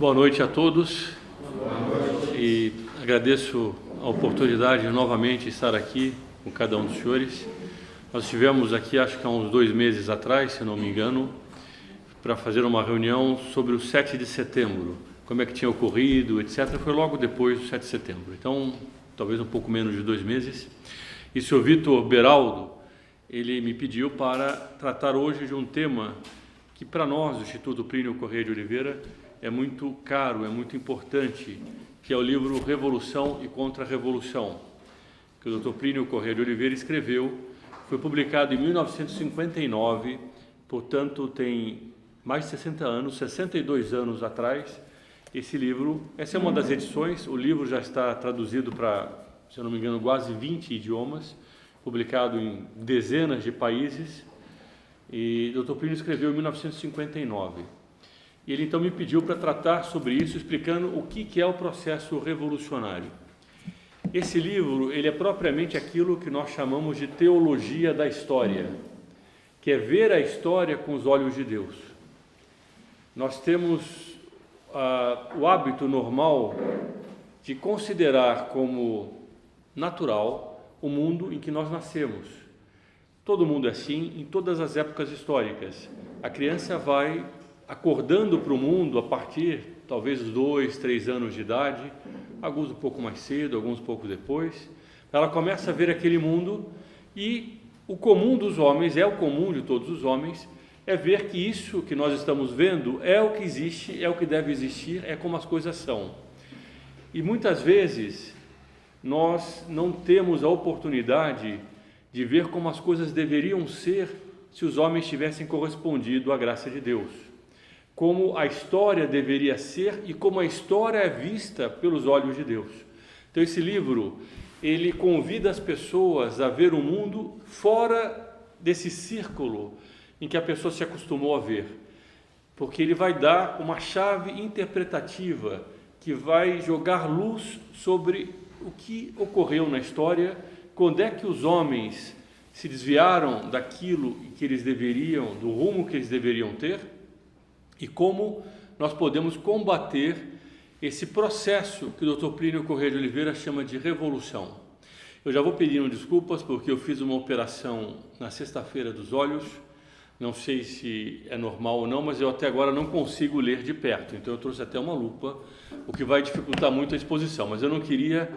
Boa noite a todos e agradeço a oportunidade de novamente estar aqui com cada um dos senhores. Nós estivemos aqui, acho que há uns 2 meses atrás, se não me engano, para fazer uma reunião sobre o 7 de setembro, como é que tinha ocorrido, etc. Foi logo depois do 7 de setembro, então talvez um pouco menos de 2 meses. E o senhor Vitor Beraldo, ele me pediu para tratar hoje de um tema que para nós, do Instituto Plínio Corrêa de Oliveira, é muito caro, é muito importante, que é o livro Revolução e Contra-Revolução, que o Dr. Plínio Corrêa de Oliveira escreveu. Foi publicado em 1959, portanto tem mais de 60 anos, 62 anos atrás, esse livro. Essa é uma das edições, o livro já está traduzido para, se eu não me engano, quase 20 idiomas, publicado em dezenas de países, e o Dr. Plínio escreveu em 1959. E ele então me pediu para tratar sobre isso, explicando o que é o processo revolucionário. Esse livro, ele é propriamente aquilo que nós chamamos de teologia da história, que é ver a história com os olhos de Deus. Nós temos o hábito normal de considerar como natural o mundo em que nós nascemos. Todo mundo é assim em todas as épocas históricas. A criança vai acordando para o mundo a partir, talvez, dos 2, 3 anos de idade, alguns um pouco mais cedo, alguns um pouco depois. Ela começa a ver aquele mundo e o comum dos homens, é o comum de todos os homens, é ver que isso que nós estamos vendo é o que existe, é o que deve existir, é como as coisas são. E muitas vezes nós não temos a oportunidade de ver como as coisas deveriam ser se os homens tivessem correspondido à graça de Deus, como a história deveria ser e como a história é vista pelos olhos de Deus. Então esse livro, ele convida as pessoas a ver o mundo fora desse círculo em que a pessoa se acostumou a ver, porque ele vai dar uma chave interpretativa que vai jogar luz sobre o que ocorreu na história, quando é que os homens se desviaram daquilo que eles deveriam, do rumo que eles deveriam ter, e como nós podemos combater esse processo que o Dr. Plínio Corrêa de Oliveira chama de revolução. Eu já vou pedindo desculpas porque eu fiz uma operação na sexta-feira dos olhos, não sei se é normal ou não, mas eu até agora não consigo ler de perto, então eu trouxe até uma lupa, o que vai dificultar muito a exposição, mas eu não queria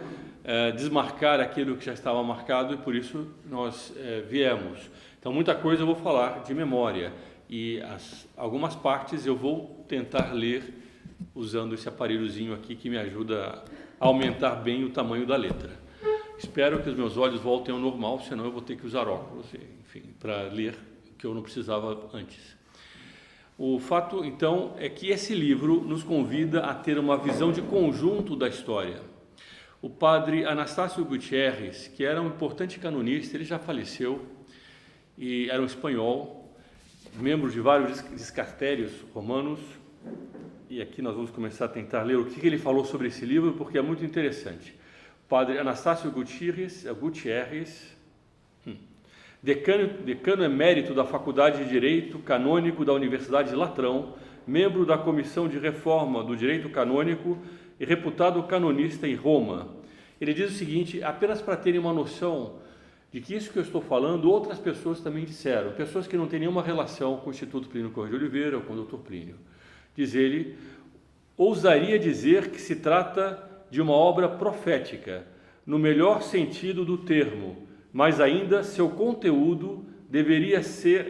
desmarcar aquilo que já estava marcado e por isso nós viemos. Então muita coisa eu vou falar de memória e algumas partes eu vou tentar ler usando esse aparelhozinho aqui que me ajuda a aumentar bem o tamanho da letra. Espero que os meus olhos voltem ao normal, senão eu vou ter que usar óculos, enfim, para ler o que eu não precisava antes. O fato, então, é que esse livro nos convida a ter uma visão de conjunto da história. O padre Anastácio Gutiérrez, que era um importante canonista, ele já faleceu, e era um espanhol, membro de vários discastérios romanos, e aqui nós vamos começar a tentar ler o que ele falou sobre esse livro, porque é muito interessante. O padre Anastácio Gutiérrez, decano emérito da Faculdade de Direito Canônico da Universidade de Latrão, membro da Comissão de Reforma do Direito Canônico e reputado canonista em Roma. Ele diz o seguinte, apenas para terem uma noção de que isso que eu estou falando, outras pessoas também disseram, pessoas que não têm nenhuma relação com o Instituto Plínio Corrêa de Oliveira ou com o Dr. Plínio. Diz ele, ousaria dizer que se trata de uma obra profética, no melhor sentido do termo, mas ainda seu conteúdo deveria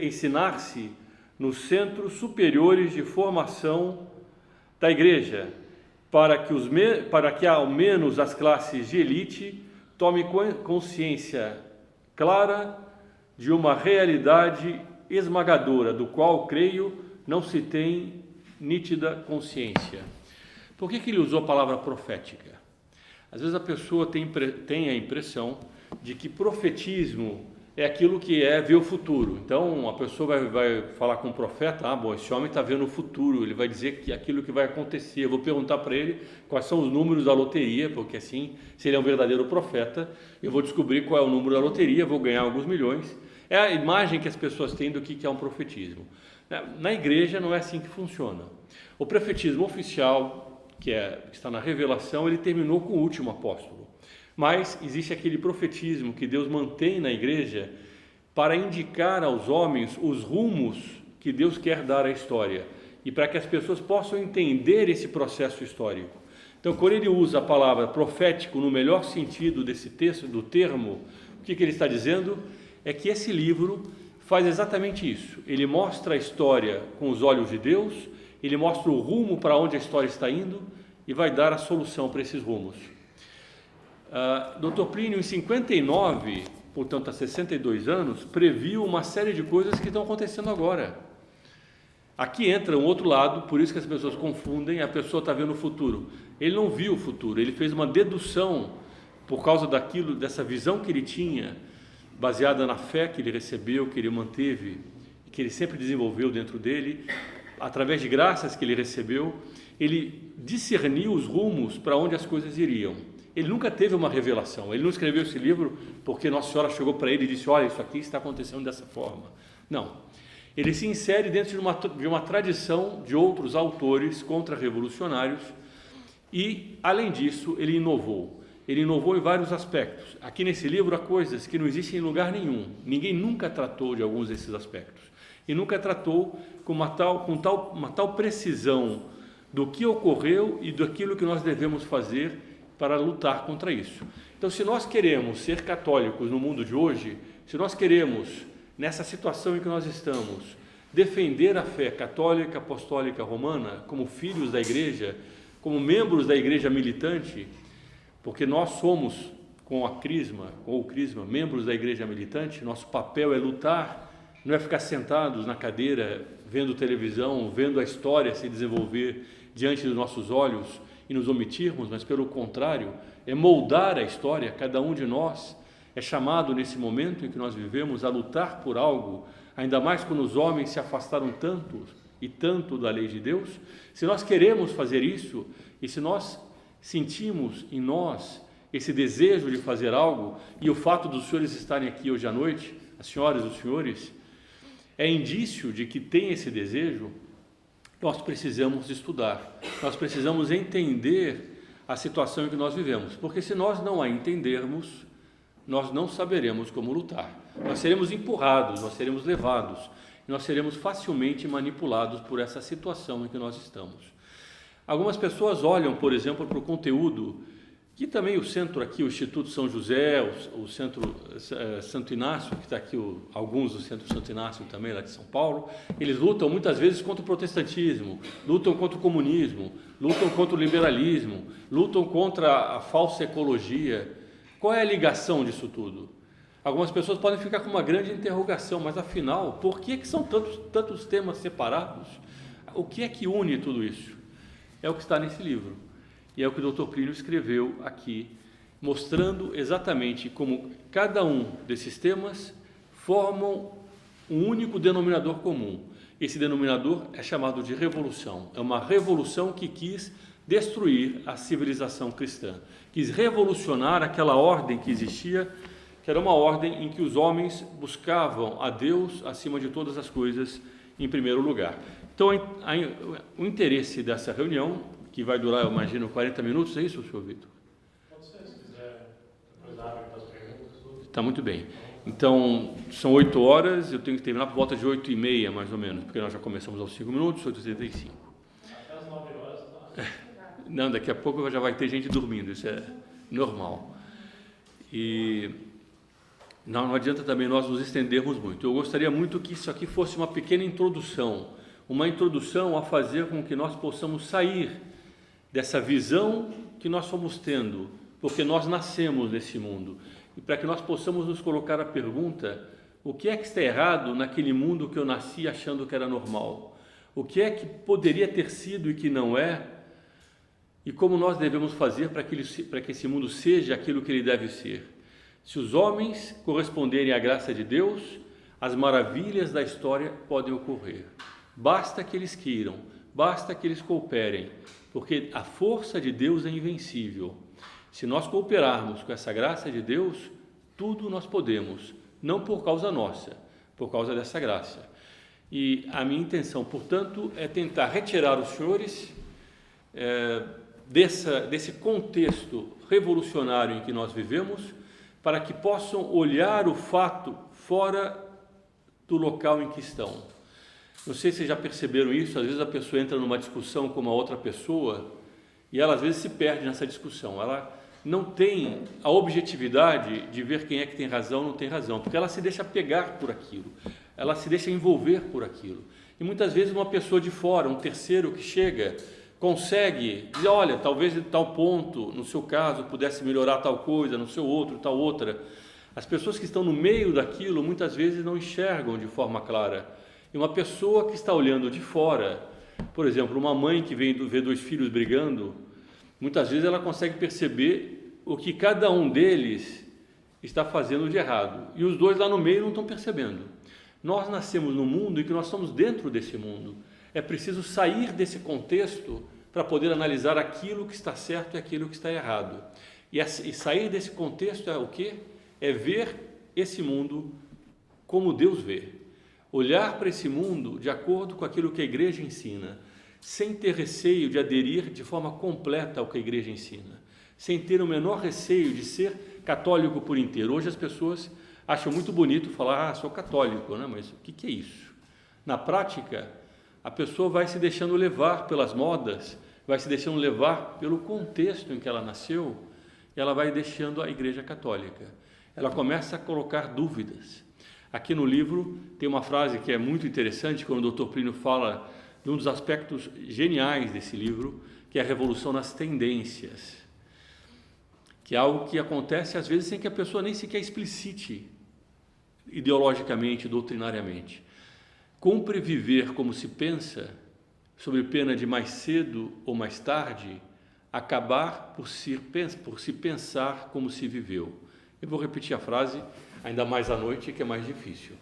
ensinar-se nos centros superiores de formação da Igreja, para que ao menos as classes de elite tomem consciência clara de uma realidade esmagadora, do qual, creio, não se tem nítida consciência. Por que ele usou a palavra profética? Às vezes a pessoa tem a impressão de que profetismo é aquilo que é ver o futuro. Então, a pessoa vai falar com o profeta, bom, esse homem está vendo o futuro, ele vai dizer que aquilo que vai acontecer. Eu vou perguntar para ele quais são os números da loteria, porque assim, se ele é um verdadeiro profeta, eu vou descobrir qual é o número da loteria, vou ganhar alguns milhões. É a imagem que as pessoas têm do que é um profetismo. Na igreja não é assim que funciona. O profetismo oficial que está na Revelação, ele terminou com o último apóstolo. Mas existe aquele profetismo que Deus mantém na igreja para indicar aos homens os rumos que Deus quer dar à história e para que as pessoas possam entender esse processo histórico. Então, quando ele usa a palavra profético no melhor sentido desse texto, do termo, o que ele está dizendo é que esse livro faz exatamente isso. Ele mostra a história com os olhos de Deus, ele mostra o rumo para onde a história está indo e vai dar a solução para esses rumos. Dr. Plínio, em 59, portanto há 62 anos, previu uma série de coisas que estão acontecendo agora. Aqui entra um outro lado, por isso que as pessoas confundem, a pessoa está vendo o futuro. Ele não viu o futuro, ele fez uma dedução por causa dessa visão que ele tinha, baseada na fé que ele recebeu, que ele manteve, que ele sempre desenvolveu dentro dele, através de graças que ele recebeu, ele discerniu os rumos para onde as coisas iriam. Ele nunca teve uma revelação, ele não escreveu esse livro porque Nossa Senhora chegou para ele e disse, olha, isso aqui está acontecendo dessa forma. Não, ele se insere dentro de uma tradição de outros autores contra-revolucionários e, além disso, ele inovou em vários aspectos. Aqui nesse livro há coisas que não existem em lugar nenhum, ninguém nunca tratou de alguns desses aspectos e nunca tratou com uma tal precisão do que ocorreu e daquilo que nós devemos fazer para lutar contra isso. Então, se nós queremos ser católicos no mundo de hoje, se nós queremos, nessa situação em que nós estamos, defender a fé católica, apostólica, romana, como filhos da igreja, como membros da igreja militante, porque nós somos, com o crisma, membros da igreja militante, nosso papel é lutar, não é ficar sentados na cadeira, vendo televisão, vendo a história se desenvolver diante dos nossos olhos, e nos omitirmos, mas pelo contrário, é moldar a história. Cada um de nós é chamado nesse momento em que nós vivemos a lutar por algo, ainda mais quando os homens se afastaram tanto da lei de Deus. Se nós queremos fazer isso, e se nós sentimos em nós esse desejo de fazer algo, e o fato dos senhores estarem aqui hoje à noite, as senhoras e os senhores, é indício de que tem esse desejo. Nós precisamos estudar, nós precisamos entender a situação em que nós vivemos, porque se nós não a entendermos, nós não saberemos como lutar. Nós seremos empurrados, nós seremos levados, nós seremos facilmente manipulados por essa situação em que nós estamos. Algumas pessoas olham, por exemplo, para o conteúdo, que também o centro aqui, o Instituto São José, o Centro Santo Inácio, que está aqui, alguns do Centro Santo Inácio também, lá de São Paulo, eles lutam muitas vezes contra o protestantismo, lutam contra o comunismo, lutam contra o liberalismo, lutam contra a falsa ecologia. Qual é a ligação disso tudo? Algumas pessoas podem ficar com uma grande interrogação, mas afinal, por que são tantos temas separados? O que é que une tudo isso? É o que está nesse livro. E é o que o Dr. Plínio escreveu aqui, mostrando exatamente como cada um desses temas formam um único denominador comum. Esse denominador é chamado de revolução. É uma revolução que quis destruir a civilização cristã, quis revolucionar aquela ordem que existia, que era uma ordem em que os homens buscavam a Deus acima de todas as coisas em primeiro lugar. Então, o interesse dessa reunião, que vai durar, eu imagino, 40 minutos, é isso, senhor Vitor? Pode ser, se quiser, depois da área das perguntas. Está muito bem. Então, são 8 horas, eu tenho que terminar por volta de 8h30, mais ou menos, porque nós já começamos aos 5 minutos, 8h35. Até as 9 horas, tá? Não, daqui a pouco já vai ter gente dormindo, isso é normal. E não adianta também nós nos estendermos muito. Eu gostaria muito que isso aqui fosse uma pequena introdução, a fazer com que nós possamos sair dessa visão que nós fomos tendo, porque nós nascemos nesse mundo, e para que nós possamos nos colocar a pergunta: o que é que está errado naquele mundo que eu nasci achando que era normal? O que é que poderia ter sido e que não é? E como nós devemos fazer para que esse mundo seja aquilo que ele deve ser? Se os homens corresponderem à graça de Deus, as maravilhas da história podem ocorrer. Basta que eles queiram, basta que eles cooperem, porque a força de Deus é invencível. Se nós cooperarmos com essa graça de Deus, tudo nós podemos, não por causa nossa, por causa dessa graça. E a minha intenção, portanto, é tentar retirar os senhores desse contexto revolucionário em que nós vivemos, para que possam olhar o fato fora do local em que estão. Não sei se vocês já perceberam isso, às vezes a pessoa entra numa discussão com uma outra pessoa e ela às vezes se perde nessa discussão, ela não tem a objetividade de ver quem é que tem razão ou não tem razão, porque ela se deixa pegar por aquilo, ela se deixa envolver por aquilo. E muitas vezes uma pessoa de fora, um terceiro que chega, consegue dizer, olha, talvez em tal ponto, no seu caso, pudesse melhorar tal coisa, no seu outro, tal outra. As pessoas que estão no meio daquilo, muitas vezes não enxergam de forma clara. E uma pessoa que está olhando de fora, por exemplo, uma mãe que vê dois filhos brigando, muitas vezes ela consegue perceber o que cada um deles está fazendo de errado. E os dois lá no meio não estão percebendo. Nós nascemos num mundo em que nós estamos dentro desse mundo. É preciso sair desse contexto para poder analisar aquilo que está certo e aquilo que está errado. E sair desse contexto é o quê? É ver esse mundo como Deus vê. Olhar para esse mundo de acordo com aquilo que a igreja ensina, sem ter receio de aderir de forma completa ao que a igreja ensina, sem ter o menor receio de ser católico por inteiro. Hoje as pessoas acham muito bonito falar, sou católico, né? Mas o que é isso? Na prática, a pessoa vai se deixando levar pelas modas, vai se deixando levar pelo contexto em que ela nasceu, e ela vai deixando a igreja católica. Ela começa a colocar dúvidas. Aqui no livro tem uma frase que é muito interessante, quando o Dr. Plínio fala de um dos aspectos geniais desse livro, que é a revolução nas tendências, que é algo que acontece às vezes sem que a pessoa nem sequer explicite ideologicamente, doutrinariamente. Cumpre viver como se pensa, sob pena de mais cedo ou mais tarde, acabar por se pensar como se viveu. Eu vou repetir a frase, ainda mais à noite, que é mais difícil.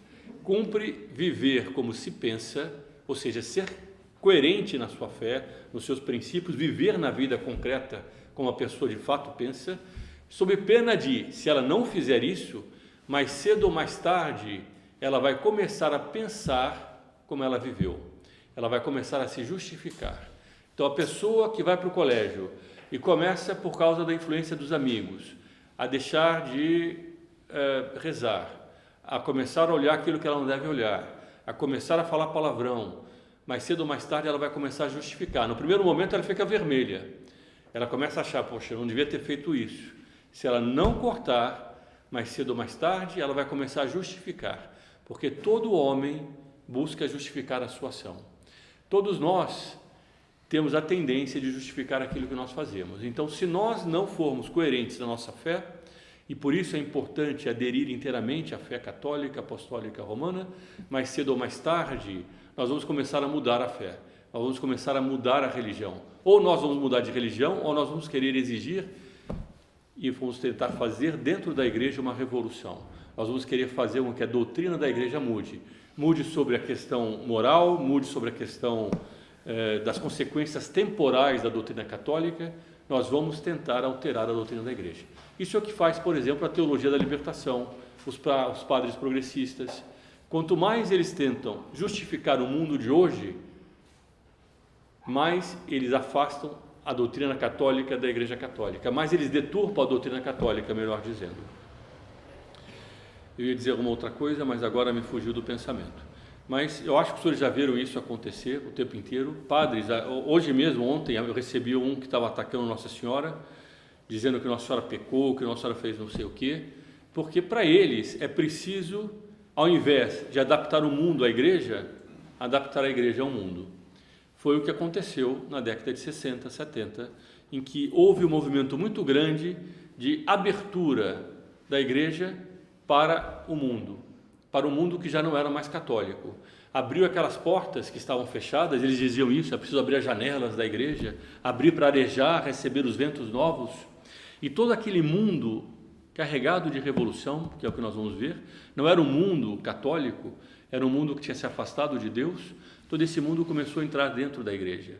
Cumpre viver como se pensa, ou seja, ser coerente na sua fé, nos seus princípios, viver na vida concreta como a pessoa de fato pensa, sob pena de, se ela não fizer isso, mais cedo ou mais tarde, ela vai começar a pensar como ela viveu. Ela vai começar a se justificar. Então, a pessoa que vai para o colégio e começa, por causa da influência dos amigos, a deixar de rezar, a começar a olhar aquilo que ela não deve olhar, a começar a falar palavrão, mais cedo ou mais tarde ela vai começar a justificar. No primeiro momento ela fica vermelha, ela começa a achar, poxa, eu não devia ter feito isso. Se ela não cortar, mais cedo ou mais tarde ela vai começar a justificar, porque todo homem busca justificar a sua ação. Todos nós temos a tendência de justificar aquilo que nós fazemos. Então, se nós não formos coerentes na nossa fé, e por isso é importante aderir inteiramente à fé católica, apostólica romana, mais cedo ou mais tarde, nós vamos começar a mudar a fé, nós vamos começar a mudar a religião. Ou nós vamos mudar de religião, ou nós vamos querer exigir e vamos tentar fazer dentro da igreja uma revolução. Nós vamos querer fazer com que a doutrina da igreja mude. Mude sobre a questão moral, mude sobre a questão das consequências temporais da doutrina católica. Nós vamos tentar alterar a doutrina da igreja. Isso é o que faz, por exemplo, a teologia da libertação, os padres progressistas. Quanto mais eles tentam justificar o mundo de hoje, mais eles afastam a doutrina católica da igreja católica, mais eles deturpam a doutrina católica, melhor dizendo. Eu ia dizer alguma outra coisa, mas agora me fugiu do pensamento. Mas eu acho que os senhores já viram isso acontecer o tempo inteiro. Padres, hoje mesmo, ontem, eu recebi um que estava atacando Nossa Senhora, dizendo que Nossa Senhora pecou, que Nossa Senhora fez não sei o quê, porque para eles é preciso, ao invés de adaptar o mundo à igreja, adaptar a igreja ao mundo. Foi o que aconteceu na década de 60, 70, em que houve um movimento muito grande de abertura da igreja para o mundo que já não era mais católico. Abriu aquelas portas que estavam fechadas, eles diziam isso, é preciso abrir as janelas da igreja, abrir para arejar, receber os ventos novos, e todo aquele mundo carregado de revolução, que é o que nós vamos ver, não era um mundo católico, era um mundo que tinha se afastado de Deus. Todo esse mundo começou a entrar dentro da igreja.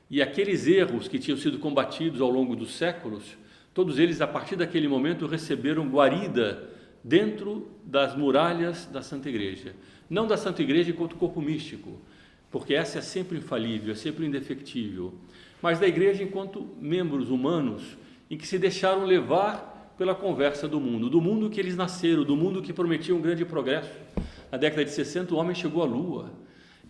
E aqueles erros que tinham sido combatidos ao longo dos séculos, todos eles, a partir daquele momento, receberam guarida dentro das muralhas da Santa Igreja. Não da Santa Igreja enquanto corpo místico, porque essa é sempre infalível, é sempre indefectível. mas da igreja enquanto membros humanos em que se deixaram levar pela conversa do mundo que eles nasceram, do mundo que prometia um grande progresso. Na década de 60 o homem chegou à Lua.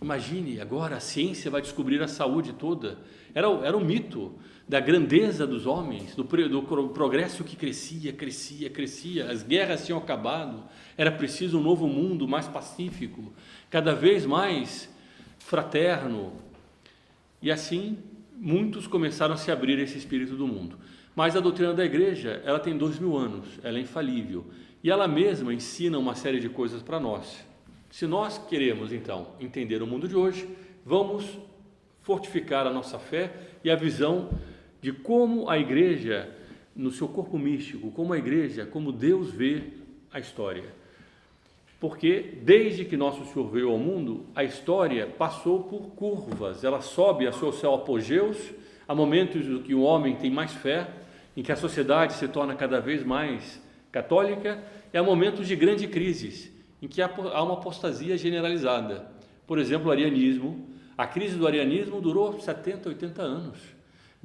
Imagine, agora a ciência vai descobrir a saúde toda. Era um mito da grandeza dos homens, do progresso que crescia. As guerras tinham acabado, era preciso um novo mundo mais pacífico, cada vez mais fraterno. E assim, muitos começaram a se abrir a esse espírito do mundo. Mas a doutrina da igreja, ela tem 2000 anos, ela é infalível. E ela mesma ensina uma série de coisas para nós. Se nós queremos, então, entender o mundo de hoje, vamos fortificar a nossa fé e a visão de como a igreja, no seu corpo místico, como Deus vê a história. Porque desde que nosso Senhor veio ao mundo, a história passou por curvas, ela sobe a seus apogeus, há momentos em que o homem tem mais fé, em que a sociedade se torna cada vez mais católica, e há momentos de grande crises, em que há uma apostasia generalizada. Por exemplo, o arianismo. A crise do arianismo durou 70, 80 anos.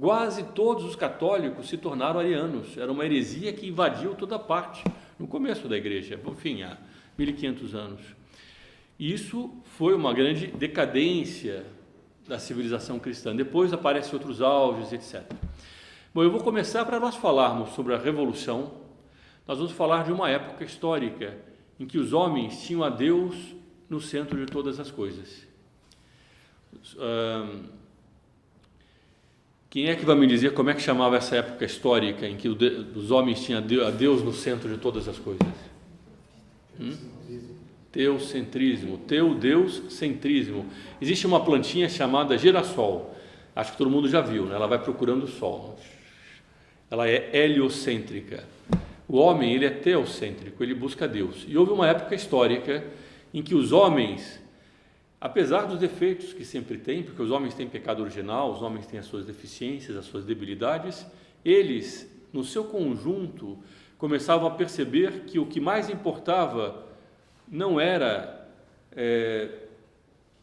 Quase todos os católicos se tornaram arianos. Era uma heresia que invadiu toda parte, no começo da igreja, enfim, há 1500 anos. E isso foi uma grande decadência da civilização cristã. Depois aparecem outros auges, etc. Bom, eu vou começar para nós falarmos sobre a Revolução. Nós vamos falar de uma época histórica em que os homens tinham a Deus no centro de todas as coisas. Quem é que vai me dizer como é que chamava essa época histórica em que os homens tinham a Deus no centro de todas as coisas? Teocentrismo, teu-deus-centrismo. Existe uma plantinha chamada girassol, acho que todo mundo já viu, né? Ela vai procurando o sol, ela é heliocêntrica. O homem, ele é teocêntrico, ele busca Deus. E houve uma época histórica em que os homens, apesar dos defeitos que sempre têm, porque os homens têm pecado original, os homens têm as suas deficiências, as suas debilidades, eles, no seu conjunto, começavam a perceber que o que mais importava não era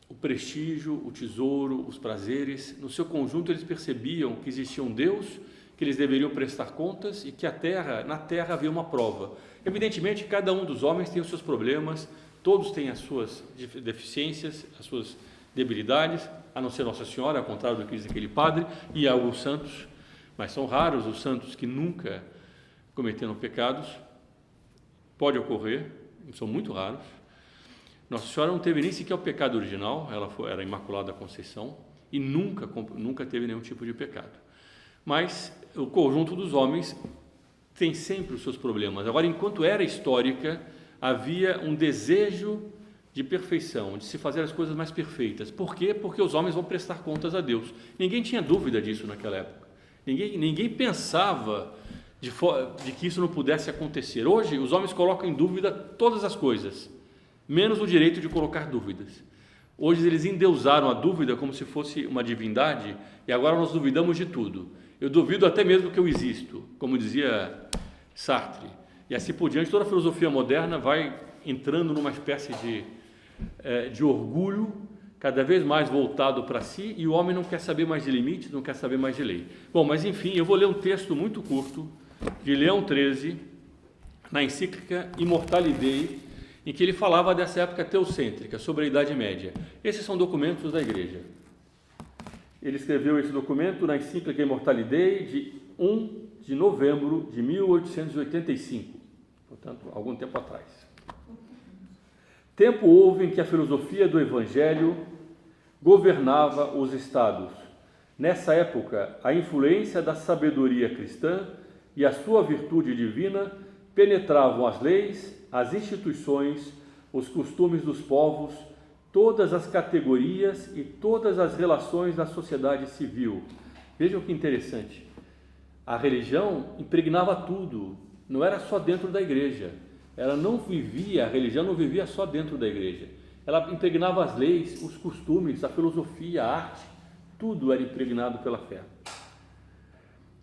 o prestígio, o tesouro, os prazeres. No seu conjunto, eles percebiam que existia um Deus, que eles deveriam prestar contas e que na terra havia uma prova. Evidentemente, cada um dos homens tem os seus problemas, todos têm as suas deficiências, as suas debilidades, a não ser Nossa Senhora, ao contrário do que diz aquele padre, e alguns santos, mas são raros os santos que nunca cometeram pecados. Pode ocorrer, são muito raros. Nossa Senhora não teve nem sequer o pecado original, ela era Imaculada Conceição e nunca teve nenhum tipo de pecado. Mas o conjunto dos homens tem sempre os seus problemas. Agora, enquanto era histórica, havia um desejo de perfeição, de se fazer as coisas mais perfeitas. Por quê? Porque os homens vão prestar contas a Deus. Ninguém tinha dúvida disso naquela época. Ninguém pensava de que isso não pudesse acontecer. Hoje, os homens colocam em dúvida todas as coisas, menos o direito de colocar dúvidas. Hoje eles endeusaram a dúvida como se fosse uma divindade, e agora nós duvidamos de tudo. Eu duvido até mesmo que eu existo, como dizia Sartre. E assim por diante, toda a filosofia moderna vai entrando numa espécie de orgulho, cada vez mais voltado para si, e o homem não quer saber mais de limites, não quer saber mais de lei. Bom, mas enfim, eu vou ler um texto muito curto, de Leão XIII, na encíclica Immortali Dei, em que ele falava dessa época teocêntrica, sobre a Idade Média. Esses são documentos da Igreja. Ele escreveu esse documento na encíclica Immortali Dei de 1 de novembro de 1885, portanto, algum tempo atrás. Tempo houve em que a filosofia do Evangelho governava os estados. Nessa época, a influência da sabedoria cristã e a sua virtude divina penetravam as leis, as instituições, os costumes dos povos, todas as categorias e todas as relações da sociedade civil. Vejam que interessante. A religião impregnava tudo, não era só dentro da igreja. A religião não vivia só dentro da igreja. Ela impregnava as leis, os costumes, a filosofia, a arte, tudo era impregnado pela fé.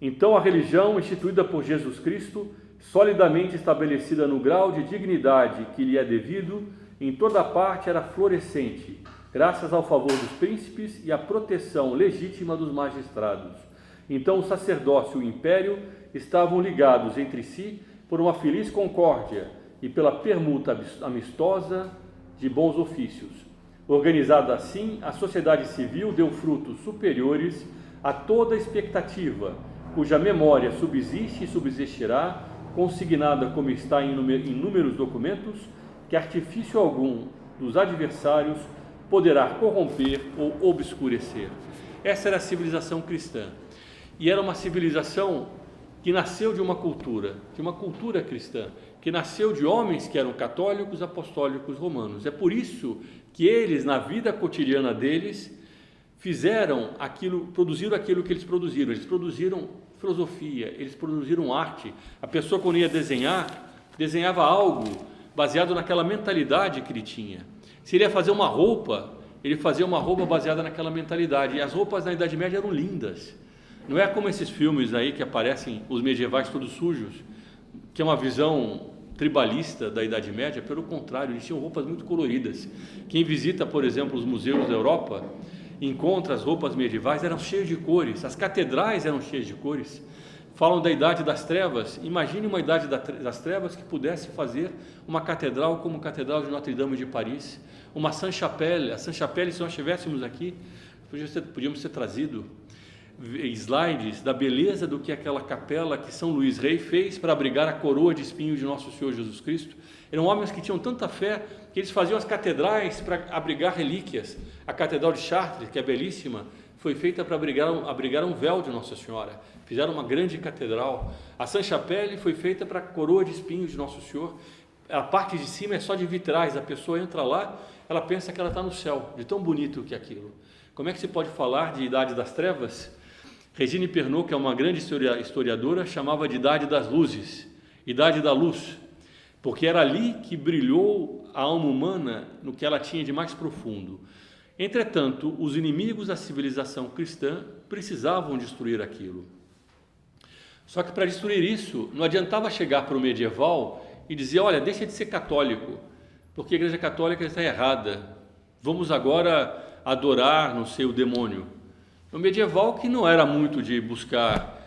Então a religião instituída por Jesus Cristo, solidamente estabelecida no grau de dignidade que lhe é devido, em toda parte era florescente, graças ao favor dos príncipes e à proteção legítima dos magistrados. Então o sacerdócio e o império estavam ligados entre si por uma feliz concórdia e pela permuta amistosa de bons ofícios. Organizada assim, a sociedade civil deu frutos superiores a toda expectativa, cuja memória subsiste e subsistirá, consignada como está em inúmeros documentos, que artifício algum dos adversários poderá corromper ou obscurecer. Essa era a civilização cristã. E era uma civilização que nasceu de uma cultura cristã, que nasceu de homens que eram católicos, apostólicos, romanos. É por isso que eles, na vida cotidiana deles, produziram aquilo que eles produziram. Eles produziram filosofia, eles produziram arte. A pessoa, quando ia desenhar, desenhava algo baseado naquela mentalidade que ele tinha. Se ele ia fazer uma roupa, ele fazia uma roupa baseada naquela mentalidade. E as roupas na Idade Média eram lindas. Não é como esses filmes aí que aparecem, os medievais todos sujos, que é uma visão tribalista da Idade Média. Pelo contrário, eles tinham roupas muito coloridas. Quem visita, por exemplo, os museus da Europa, encontra as roupas medievais, eram cheias de cores, as catedrais eram cheias de cores. Falam da Idade das Trevas. Imagine uma Idade das Trevas que pudesse fazer uma catedral como a Catedral de Notre-Dame de Paris, uma Sainte-Chapelle. A Sainte-Chapelle, se nós estivéssemos aqui, podíamos ter trazido slides da beleza do que aquela capela que São Luís Rei fez para abrigar a coroa de espinhos de nosso Senhor Jesus Cristo. Eram homens que tinham tanta fé que eles faziam as catedrais para abrigar relíquias. A Catedral de Chartres, que é belíssima, foi feita para abrigar um véu de Nossa Senhora. Fizeram uma grande catedral. A Sainte-Chapelle foi feita para a coroa de espinhos de Nosso Senhor. A parte de cima é só de vitrais. A pessoa entra lá, ela pensa que ela está no céu, de tão bonito que é aquilo. Como é que se pode falar de Idade das Trevas? Regine Pernot, que é uma grande historiadora, chamava de Idade das Luzes, Idade da Luz, porque era ali que brilhou a alma humana no que ela tinha de mais profundo. Entretanto, os inimigos da civilização cristã precisavam destruir aquilo. Só que para destruir isso, não adiantava chegar para o medieval e dizer, olha, deixa de ser católico, porque a Igreja Católica está errada, vamos agora adorar, não sei, o demônio. No medieval, que não era muito de buscar,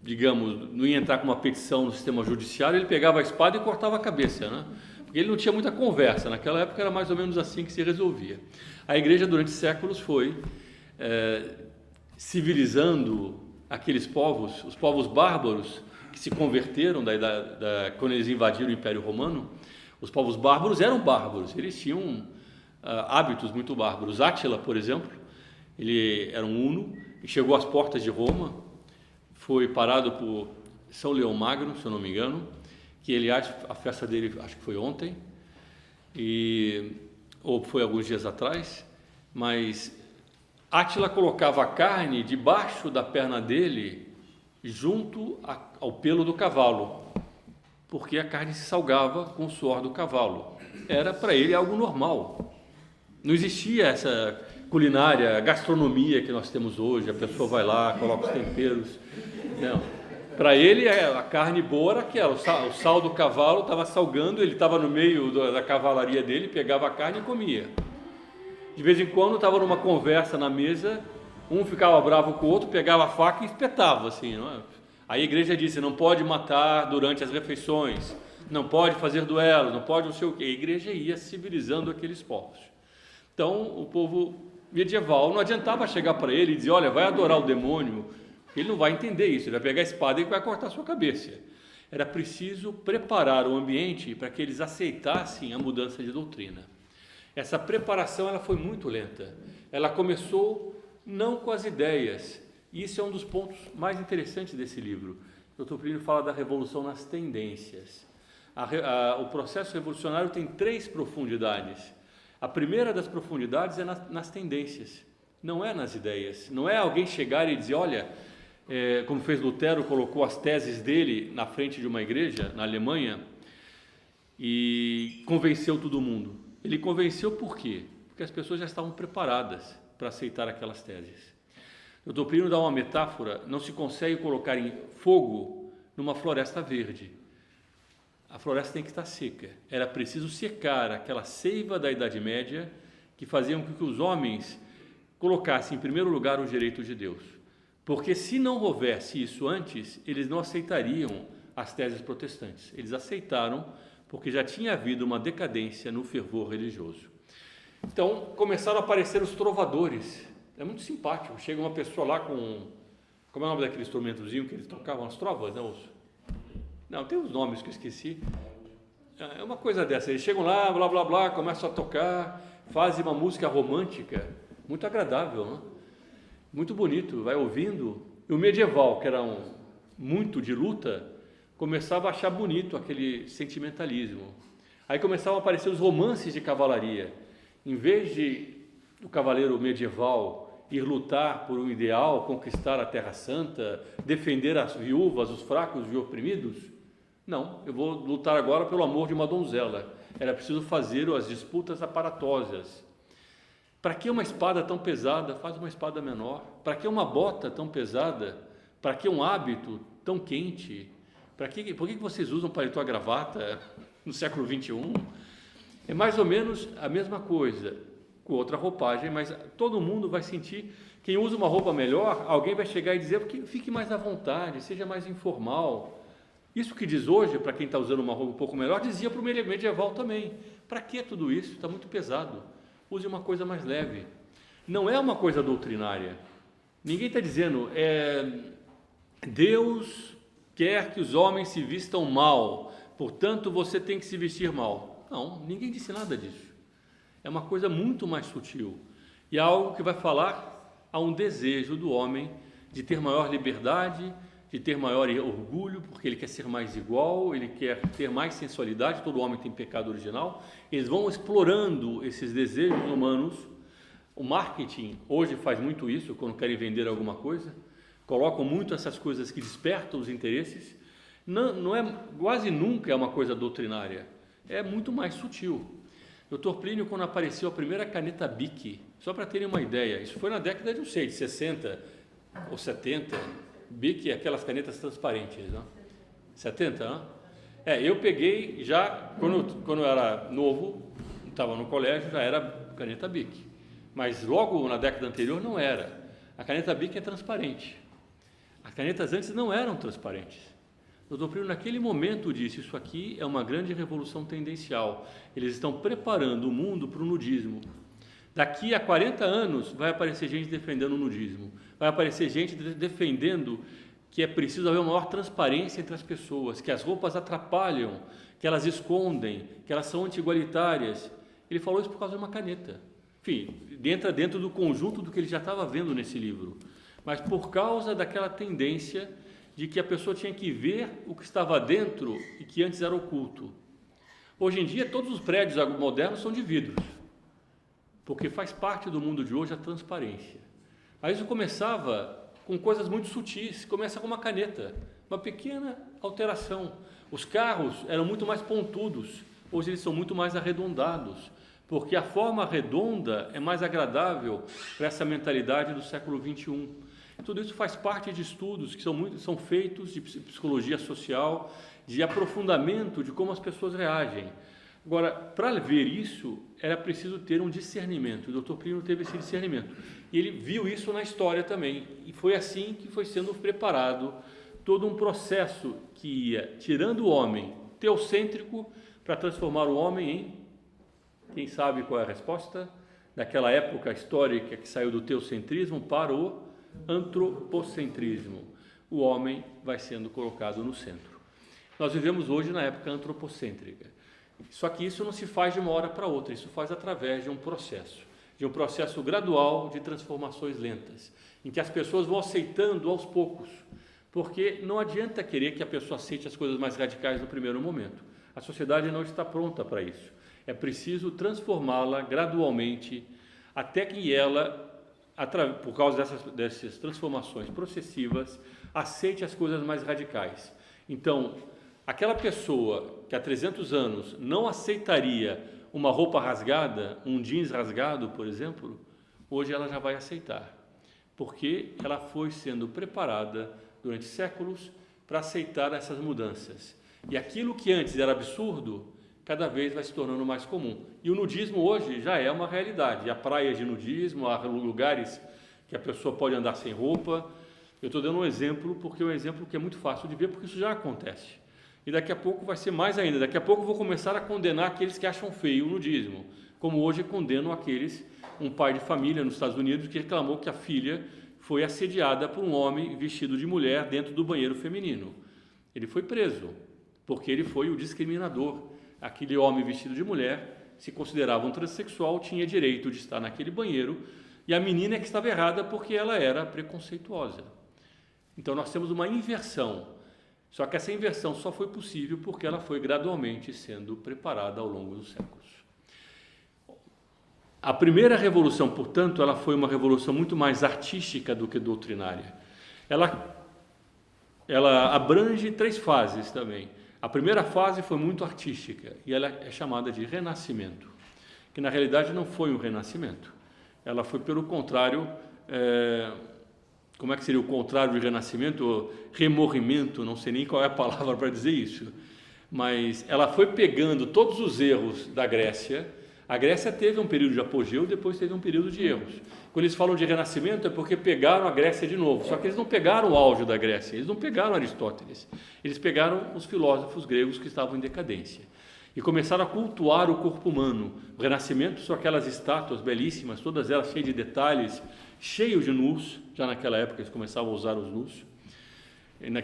digamos, não ia entrar com uma petição no sistema judiciário, ele pegava a espada e cortava a cabeça, né? Porque ele não tinha muita conversa. Naquela época era mais ou menos assim que se resolvia. A igreja durante séculos foi civilizando aqueles povos, os povos bárbaros que se converteram quando eles invadiram o Império Romano. Os povos bárbaros eram bárbaros, eles tinham hábitos muito bárbaros. Átila, por exemplo, ele era um huno e chegou às portas de Roma, foi parado por São Leão Magno, se eu não me engano, que aliás a festa dele acho que foi ontem, ou foi alguns dias atrás, mas Átila colocava a carne debaixo da perna dele, junto ao pelo do cavalo, porque a carne se salgava com o suor do cavalo. Era para ele algo normal. Não existia essa culinária, gastronomia que nós temos hoje, a pessoa vai lá, coloca os temperos. Não. Para ele, a carne boa era aquela, o sal do cavalo estava salgando, ele estava no meio da cavalaria dele, pegava a carne e comia. De vez em quando estava numa conversa na mesa, um ficava bravo com o outro, pegava a faca e espetava, assim, não é? Aí a igreja disse, não pode matar durante as refeições, não pode fazer duelo, não pode não sei o quê. A igreja ia civilizando aqueles povos. Então, o povo medieval, não adiantava chegar para ele e dizer, olha, vai adorar o demônio, ele não vai entender isso, ele vai pegar a espada e vai cortar a sua cabeça. Era preciso preparar o ambiente para que eles aceitassem a mudança de doutrina. Essa preparação ela foi muito lenta, ela começou não com as ideias, e isso é um dos pontos mais interessantes desse livro. O Dr. Plínio fala da revolução nas tendências. O processo revolucionário tem 3 profundidades. A primeira das profundidades é nas tendências, não é nas ideias. Não é alguém chegar e dizer, olha, como fez Lutero, colocou as teses dele na frente de uma igreja na Alemanha e convenceu todo mundo. Ele convenceu por quê? Porque as pessoas já estavam preparadas para aceitar aquelas teses. O Dr. Plínio dá uma metáfora, não se consegue colocar em fogo numa floresta verde. A floresta tem que estar seca. Era preciso secar aquela seiva da Idade Média que faziam com que os homens colocassem em primeiro lugar os direitos de Deus. Porque se não houvesse isso antes, eles não aceitariam as teses protestantes. Eles aceitaram porque já tinha havido uma decadência no fervor religioso. Então começaram a aparecer os trovadores. É muito simpático. Chega uma pessoa lá com... Como é o nome daquele instrumentozinho que eles tocavam? As trovas, não? Não, tem os nomes que eu esqueci. É uma coisa dessa. Eles chegam lá, blá, blá, blá, começam a tocar, fazem uma música romântica, muito agradável, né? Muito bonito, vai ouvindo. E o medieval, que era muito de luta, começava a achar bonito aquele sentimentalismo. Aí começavam a aparecer os romances de cavalaria. Em vez do cavaleiro medieval ir lutar por um ideal, conquistar a Terra Santa, defender as viúvas, os fracos e oprimidos, não, eu vou lutar agora pelo amor de uma donzela. Era preciso fazer as disputas aparatosas. Para que uma espada tão pesada? Faz uma espada menor. Para que uma bota tão pesada? Para que um hábito tão quente? Por que vocês usam paletó e gravata no século XXI? É mais ou menos a mesma coisa, com outra roupagem, mas todo mundo vai sentir, quem usa uma roupa melhor, alguém vai chegar e dizer, porque fique mais à vontade, seja mais informal. Isso que diz hoje, para quem está usando uma roupa um pouco melhor, dizia para o medieval também. Para que tudo isso? Está muito pesado. Use uma coisa mais leve. Não é uma coisa doutrinária. Ninguém está dizendo, Deus quer que os homens se vistam mal, portanto você tem que se vestir mal. Não, ninguém disse nada disso. É uma coisa muito mais sutil. E é algo que vai falar a um desejo do homem de ter maior liberdade, de ter maior orgulho, porque ele quer ser mais igual, ele quer ter mais sensualidade. Todo homem tem pecado original. Eles vão explorando esses desejos humanos. O marketing hoje faz muito isso, quando querem vender alguma coisa, colocam muito essas coisas que despertam os interesses. Não é, quase nunca é uma coisa doutrinária, é muito mais sutil. Dr. Plínio, quando apareceu a primeira caneta Bic, só para terem uma ideia, isso foi na década de 60 ou 70, Bic é aquelas canetas transparentes, não? 70, não? Eu peguei já, quando eu era novo, estava no colégio, já era caneta Bic, mas logo na década anterior não era. A caneta Bic é transparente, as canetas antes não eram transparentes. O Dr. Plínio naquele momento disse, isso aqui é uma grande revolução tendencial, eles estão preparando o mundo para o nudismo. Daqui a 40 anos vai aparecer gente defendendo o nudismo, vai aparecer gente defendendo que é preciso haver uma maior transparência entre as pessoas, que as roupas atrapalham, que elas escondem, que elas são anti-igualitárias. Ele falou isso por causa de uma caneta. Enfim, entra dentro do conjunto do que ele já estava vendo nesse livro, mas por causa daquela tendência de que a pessoa tinha que ver o que estava dentro e que antes era oculto. Hoje em dia, todos os prédios modernos são de vidros, porque faz parte do mundo de hoje a transparência. Mas isso começava com coisas muito sutis, começa com uma caneta, uma pequena alteração. Os carros eram muito mais pontudos, hoje eles são muito mais arredondados, porque a forma redonda é mais agradável para essa mentalidade do século XXI. Tudo isso faz parte de estudos que são feitos de psicologia social, de aprofundamento de como as pessoas reagem. Agora, para ver isso, era preciso ter um discernimento. O Dr. Plínio teve esse discernimento. E ele viu isso na história também. E foi assim que foi sendo preparado todo um processo que ia tirando o homem teocêntrico para transformar o homem em... Quem sabe qual é a resposta? Daquela época histórica que saiu do teocentrismo para o antropocentrismo. O homem vai sendo colocado no centro. Nós vivemos hoje na época antropocêntrica. Só que isso não se faz de uma hora para outra, isso faz através de um processo gradual de transformações lentas, em que as pessoas vão aceitando aos poucos, porque não adianta querer que a pessoa aceite as coisas mais radicais no primeiro momento. A sociedade não está pronta para isso. É preciso transformá-la gradualmente, até que ela, por causa dessas transformações processivas, aceite as coisas mais radicais. Então, aquela pessoa que há 300 anos não aceitaria uma roupa rasgada, um jeans rasgado, por exemplo, hoje ela já vai aceitar, porque ela foi sendo preparada durante séculos para aceitar essas mudanças. E aquilo que antes era absurdo, cada vez vai se tornando mais comum. E o nudismo hoje já é uma realidade. Há praias de nudismo, há lugares que a pessoa pode andar sem roupa. Eu estou dando um exemplo porque é um exemplo que é muito fácil de ver, porque isso já acontece. E daqui a pouco vai ser mais ainda. Daqui a pouco eu vou começar a condenar aqueles que acham feio o nudismo, como hoje condenam um pai de família nos Estados Unidos que reclamou que a filha foi assediada por um homem vestido de mulher dentro do banheiro feminino. Ele foi preso, porque ele foi o discriminador. Aquele homem vestido de mulher se considerava um transexual, tinha direito de estar naquele banheiro, e a menina é que estava errada porque ela era preconceituosa. Então nós temos uma inversão, só que essa inversão só foi possível porque ela foi gradualmente sendo preparada ao longo dos séculos. A primeira revolução, portanto, ela foi uma revolução muito mais artística do que doutrinária. Ela abrange 3 fases também. A primeira fase foi muito artística e ela é chamada de Renascimento, que na realidade não foi um renascimento. Ela foi, pelo contrário, como é que seria o contrário de renascimento? Remorrimento, não sei nem qual é a palavra para dizer isso. Mas ela foi pegando todos os erros da Grécia. A Grécia teve um período de apogeu, depois teve um período de erros. Quando eles falam de renascimento é porque pegaram a Grécia de novo, só que eles não pegaram o auge da Grécia, eles não pegaram Aristóteles, eles pegaram os filósofos gregos que estavam em decadência e começaram a cultuar o corpo humano. O renascimento são aquelas estátuas belíssimas, todas elas cheias de detalhes, cheios de nus, já naquela época eles começavam a usar os nus.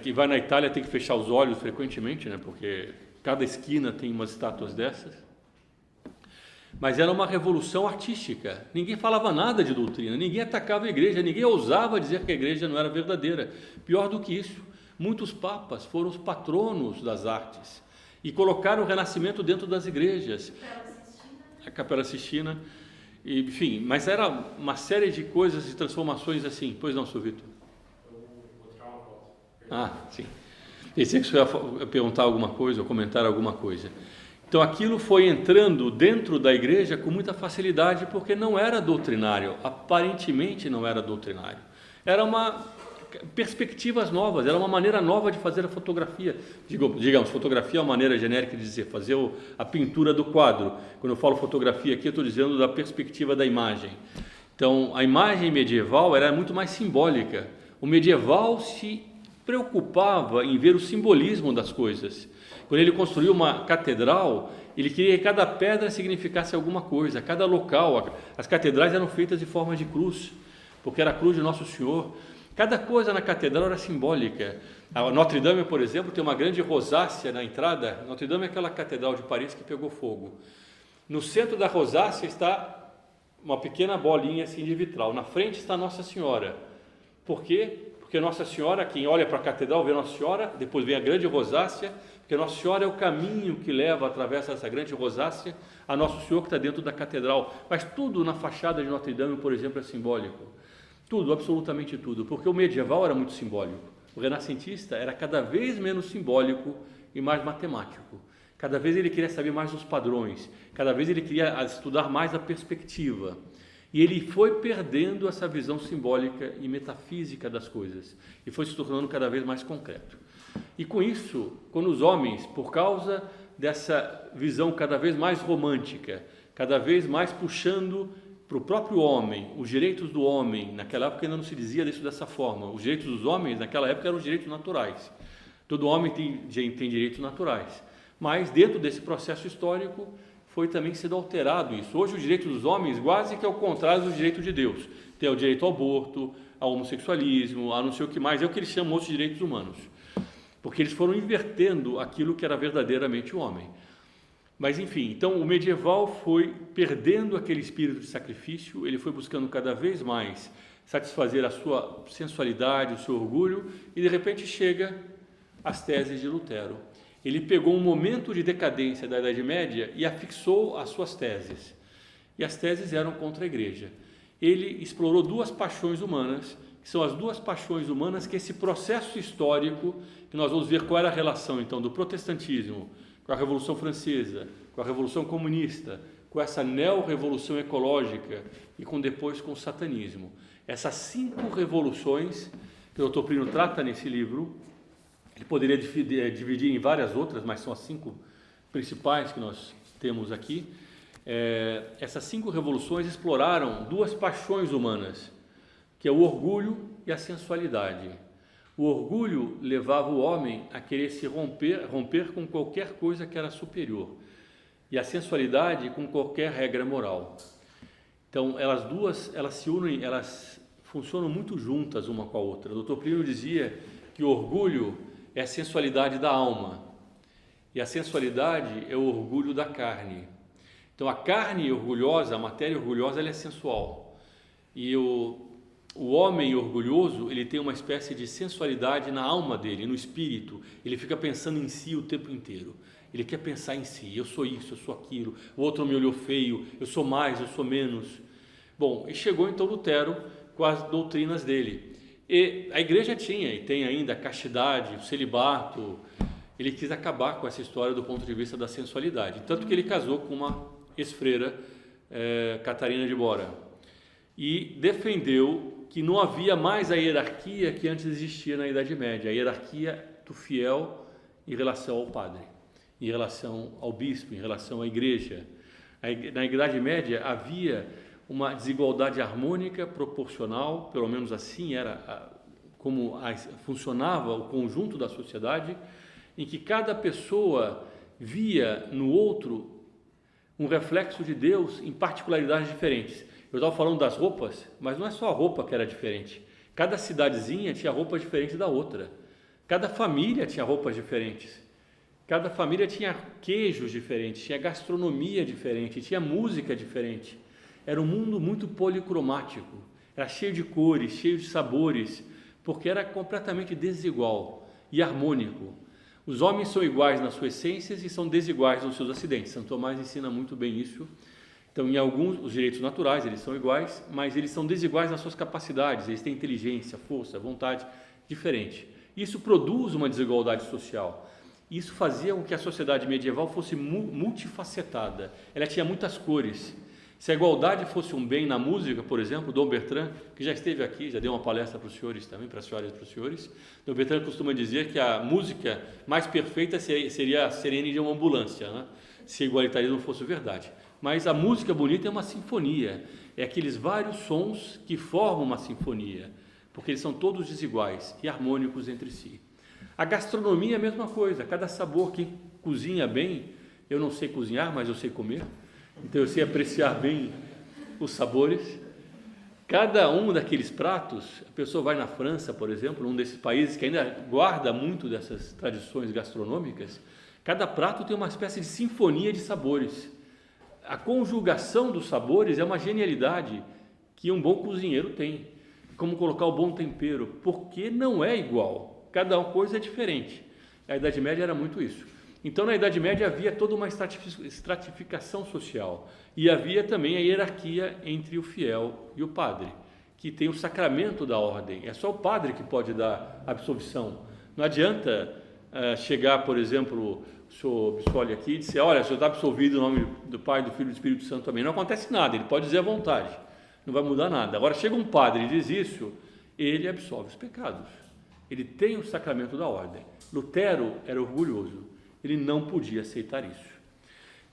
Quem vai na Itália tem que fechar os olhos frequentemente, né, porque cada esquina tem umas estátuas dessas. Mas era uma revolução artística, ninguém falava nada de doutrina, ninguém atacava a igreja, ninguém ousava dizer que a igreja não era verdadeira. Pior do que isso, muitos papas foram os patronos das artes e colocaram o renascimento dentro das igrejas. A Capela Sistina, enfim, mas era uma série de coisas e transformações assim. Pois não, Sr. Vitor? Sim. Pensei que você ia perguntar alguma coisa ou comentar alguma coisa. Então aquilo foi entrando dentro da igreja com muita facilidade porque não era doutrinário, aparentemente não era doutrinário. Era perspectivas novas, era uma maneira nova de fazer a fotografia. Digamos, fotografia é uma maneira genérica de dizer, fazer a pintura do quadro. Quando eu falo fotografia aqui, eu estou dizendo da perspectiva da imagem. Então a imagem medieval era muito mais simbólica. O medieval se preocupava em ver o simbolismo das coisas. Quando ele construiu uma catedral, ele queria que cada pedra significasse alguma coisa, cada local. As catedrais eram feitas de forma de cruz, porque era a cruz de Nosso Senhor. Cada coisa na catedral era simbólica. A Notre Dame, por exemplo, tem uma grande rosácea na entrada. Notre Dame é aquela catedral de Paris que pegou fogo. No centro da rosácea está uma pequena bolinha assim de vitral. Na frente está Nossa Senhora. Por quê? Porque Nossa Senhora, quem olha para a catedral vê Nossa Senhora, depois vem a grande rosácea, porque Nossa Senhora é o caminho que leva através dessa grande rosácea a Nosso Senhor que está dentro da catedral. Mas tudo na fachada de Notre Dame, por exemplo, é simbólico. Tudo, absolutamente tudo, porque o medieval era muito simbólico. O renascentista era cada vez menos simbólico e mais matemático. Cada vez ele queria saber mais dos padrões, cada vez ele queria estudar mais a perspectiva. E ele foi perdendo essa visão simbólica e metafísica das coisas e foi se tornando cada vez mais concreto. E com isso, quando os homens, por causa dessa visão cada vez mais romântica, cada vez mais puxando para o próprio homem, os direitos do homem, naquela época ainda não se dizia isso dessa forma, os direitos dos homens naquela época eram os direitos naturais. Todo homem tem direitos naturais, mas dentro desse processo histórico foi também sendo alterado isso. Hoje os direitos dos homens quase que é o contrário dos direitos de Deus. Tem o direito ao aborto, ao homossexualismo, a não sei o que mais, é o que eles chamam hoje de direitos humanos. Porque eles foram invertendo aquilo que era verdadeiramente o homem. Mas enfim, então o medieval foi perdendo aquele espírito de sacrifício, ele foi buscando cada vez mais satisfazer a sua sensualidade, o seu orgulho, e de repente chega às teses de Lutero. Ele pegou um momento de decadência da Idade Média e afixou as suas teses. E as teses eram contra a igreja. Ele explorou 2 paixões humanas, que são as 2 paixões humanas que esse processo histórico, que nós vamos ver qual era a relação então do protestantismo com a Revolução Francesa, com a Revolução Comunista, com essa neo-revolução ecológica e depois com o satanismo. Essas 5 revoluções que o Dr. Plínio trata nesse livro, ele poderia dividir em várias outras, mas são as 5 principais que nós temos aqui, essas 5 revoluções exploraram 2 paixões humanas, que é o orgulho e a sensualidade. O orgulho levava o homem a querer se romper com qualquer coisa que era superior, e a sensualidade com qualquer regra moral. Então, elas duas, elas se unem, elas funcionam muito juntas uma com a outra. O Dr. Plínio dizia que o orgulho é a sensualidade da alma, e a sensualidade é o orgulho da carne. Então, a carne orgulhosa, a matéria orgulhosa, ela é sensual. E o homem orgulhoso, ele tem uma espécie de sensualidade na alma dele, no espírito. Ele fica pensando em si o tempo inteiro. Ele quer pensar em si, eu sou isso, eu sou aquilo, o outro me olhou feio, eu sou mais, eu sou menos. Bom, e chegou então Lutero com as doutrinas dele. E a igreja tinha, e tem ainda, a castidade, o celibato. Ele quis acabar com essa história do ponto de vista da sensualidade. Tanto que ele casou com uma ex-freira, Catarina de Bora. E defendeu que não havia mais a hierarquia que antes existia na Idade Média, a hierarquia do fiel em relação ao padre, em relação ao bispo, em relação à igreja. Na Idade Média havia uma desigualdade harmônica, proporcional, pelo menos assim era como funcionava o conjunto da sociedade, em que cada pessoa via no outro um reflexo de Deus em particularidades diferentes. Eu estava falando das roupas, mas não é só a roupa que era diferente. Cada cidadezinha tinha roupa diferente da outra. Cada família tinha roupas diferentes. Cada família tinha queijos diferentes, tinha gastronomia diferente, tinha música diferente. Era um mundo muito policromático, era cheio de cores, cheio de sabores, porque era completamente desigual e harmônico. Os homens são iguais nas suas essências e são desiguais nos seus acidentes. São Tomás ensina muito bem isso. Então, em alguns, os direitos naturais, eles são iguais, mas eles são desiguais nas suas capacidades, eles têm inteligência, força, vontade diferente. Isso produz uma desigualdade social. Isso fazia com que a sociedade medieval fosse multifacetada, ela tinha muitas cores. Se a igualdade fosse um bem na música, por exemplo, Dom Bertrand, que já esteve aqui, já deu uma palestra para os senhores também, para as senhoras e para os senhores, Dom Bertrand costuma dizer que a música mais perfeita seria a sirene de uma ambulância, né? Se a igualitarismo fosse verdade. Mas a música bonita é uma sinfonia, é aqueles vários sons que formam uma sinfonia, porque eles são todos desiguais e harmônicos entre si. A gastronomia é a mesma coisa, cada sabor que cozinha bem, eu não sei cozinhar, mas eu sei comer, então eu sei apreciar bem os sabores. Cada um daqueles pratos, a pessoa vai na França, por exemplo, num desses países que ainda guarda muito dessas tradições gastronômicas, cada prato tem uma espécie de sinfonia de sabores. A conjugação dos sabores é uma genialidade que um bom cozinheiro tem. Como colocar o bom tempero, porque não é igual, cada coisa é diferente. A Idade Média era muito isso. Então, na Idade Média havia toda uma estratificação social e havia também a hierarquia entre o fiel e o padre, que tem o sacramento da ordem. É só o padre que pode dar absolvição. Não adianta chegar, por exemplo, o senhor Bissoli aqui e dizer, olha, o senhor está absolvido em nome do Pai, do Filho e do Espírito Santo também. Não acontece nada, ele pode dizer à vontade, não vai mudar nada. Agora, chega um padre e diz isso, ele absolve os pecados. Ele tem o sacramento da ordem. Lutero era orgulhoso, ele não podia aceitar isso.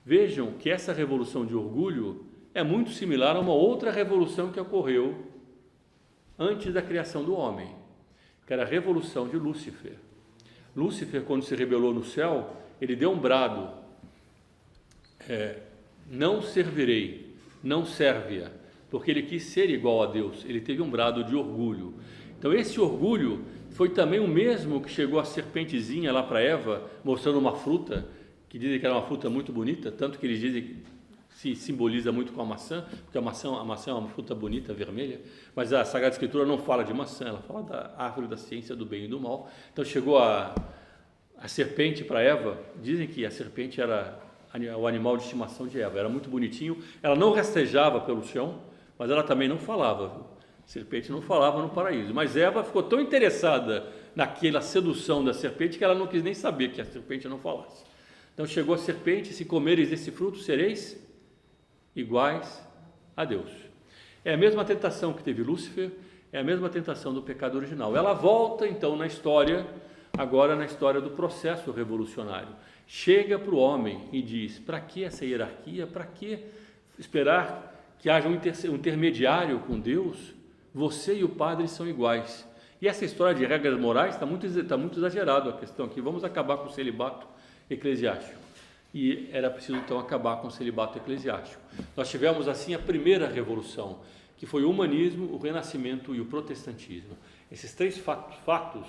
Vejam que essa revolução de orgulho é muito similar a uma outra revolução que ocorreu antes da criação do homem, que era a revolução de Lúcifer. Lúcifer, quando se rebelou no céu, ele deu um brado, não servirei, não serve-a, porque ele quis ser igual a Deus, ele teve um brado de orgulho. Então esse orgulho foi também o mesmo que chegou a serpentezinha lá para Eva, mostrando uma fruta, que dizem que era uma fruta muito bonita, tanto que eles dizem que se simboliza muito com a maçã, porque a maçã é uma fruta bonita, vermelha, mas a Sagrada Escritura não fala de maçã, ela fala da árvore da ciência do bem e do mal. Então chegou a serpente para Eva, dizem que a serpente era o animal de estimação de Eva, era muito bonitinho, ela não rastejava pelo chão, mas ela também não falava, a serpente não falava no paraíso, mas Eva ficou tão interessada naquela sedução da serpente que ela não quis nem saber que a serpente não falasse. Então chegou a serpente, se comereis desse fruto, sereis iguais a Deus. É a mesma tentação que teve Lúcifer, é a mesma tentação do pecado original. Ela volta então na história, agora na história do processo revolucionário. chega para o homem e diz: para que essa hierarquia? Para que esperar que haja um intermediário com Deus? Você e o Padre são iguais. E essa história de regras morais está muito exagerado a questão aqui. Vamos acabar com o celibato eclesiástico. E era preciso então acabar com o celibato eclesiástico. Nós tivemos assim a primeira revolução, que foi o humanismo, o renascimento e o protestantismo. Esses três fatos,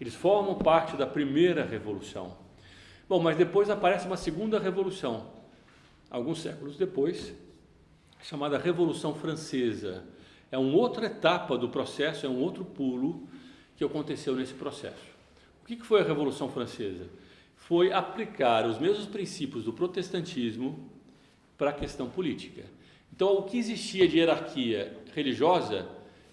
eles formam parte da primeira revolução. Bom, mas depois aparece uma segunda revolução, alguns séculos depois, chamada Revolução Francesa. É uma outra etapa do processo, é um outro pulo que aconteceu nesse processo. O que foi a Revolução Francesa? Foi aplicar os mesmos princípios do protestantismo para a questão política. Então, o que existia de hierarquia religiosa,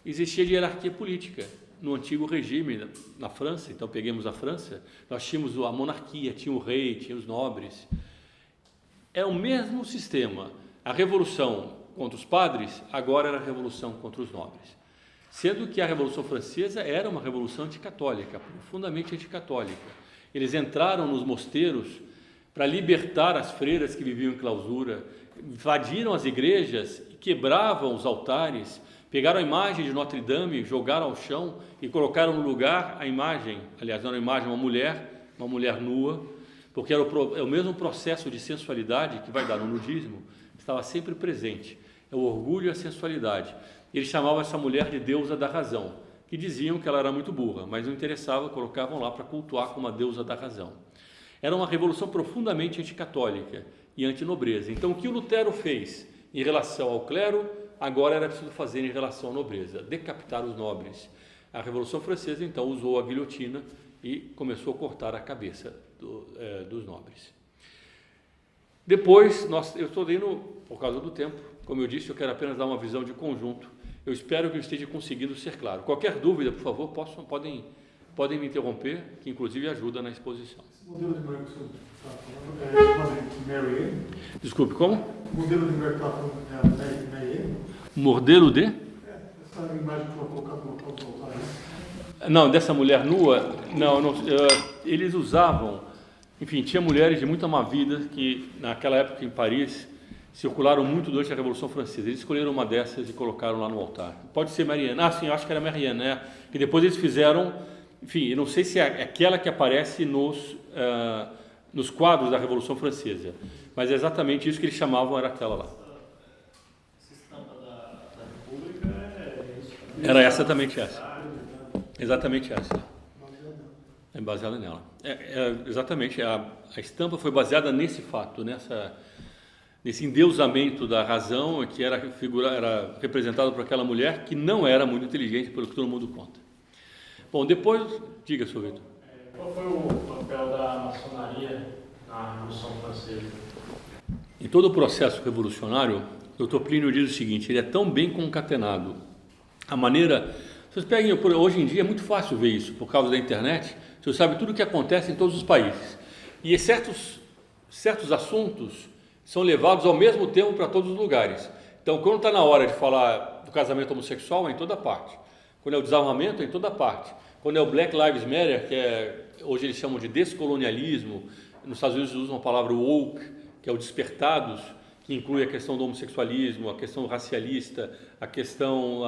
existia de hierarquia política. No antigo regime, na França, então peguemos a França, nós tínhamos a monarquia, tinha o rei, tinha os nobres. É o mesmo sistema. A revolução contra os padres, agora era a revolução contra os nobres. Sendo que a Revolução Francesa era uma revolução anticatólica, profundamente anticatólica. Eles entraram nos mosteiros para libertar as freiras que viviam em clausura, invadiram as igrejas, quebravam os altares, pegaram a imagem de Notre Dame, jogaram ao chão e colocaram no lugar a imagem, aliás, não era uma imagem, uma mulher nua, porque era o mesmo processo de sensualidade que vai dar no nudismo, estava sempre presente, é o orgulho e a sensualidade. Eles chamavam essa mulher de deusa da razão, que diziam que ela era muito burra, mas não interessava, colocavam lá para cultuar como a deusa da razão. Era uma revolução profundamente anticatólica e antinobreza. Então, o que o Lutero fez em relação ao clero, agora era preciso fazer em relação à nobreza, decapitar os nobres. A Revolução Francesa, então, usou a guilhotina e começou a cortar a cabeça dos nobres. Depois, eu estou indo, por causa do tempo, como eu disse, eu quero apenas dar uma visão de conjunto. Eu espero que eu esteja conseguindo ser claro. Qualquer dúvida, por favor, podem me interromper, que inclusive ajuda na exposição. O modelo de mulher que o senhor está falando é Mary Ann? Desculpe, como? O modelo de mulher que está falando é Mary Ann? Modelo de? Essa imagem que foi colocada no local do altar, né? Não, dessa mulher nua, não, eles usavam, enfim, tinha mulheres de muita má vida que naquela época em Paris circularam muito durante a Revolução Francesa. Eles escolheram uma dessas e colocaram lá no altar. Pode ser Marianne. Ah, sim, eu acho que era Marianne, né? Que depois eles fizeram, enfim, eu não sei se é aquela que aparece nos quadros da Revolução Francesa, mas é exatamente isso que eles chamavam, era aquela lá. Essa estampa da República é isso, né? Era exatamente essa. Exatamente essa. É baseada nela. Exatamente, a estampa foi baseada nesse fato, nesse endeusamento da razão, que era representado por aquela mulher que não era muito inteligente, pelo que todo mundo conta. Bom, depois, diga, Sr. Vitor. Qual foi o papel da maçonaria na Revolução Francesa? Em todo o processo revolucionário, o Dr. Plínio diz o seguinte: ele é tão bem concatenado. A maneira... Vocês peguem, hoje em dia é muito fácil ver isso, por causa da internet, você sabe tudo o que acontece em todos os países. E certos assuntos são levados ao mesmo tempo para todos os lugares. Então, quando está na hora de falar do casamento homossexual, é em toda parte. Quando é o desarmamento, é em toda parte. Quando é o Black Lives Matter, que hoje eles chamam de descolonialismo, nos Estados Unidos usam a palavra woke, que é o despertados, que inclui a questão do homossexualismo, a questão racialista, a questão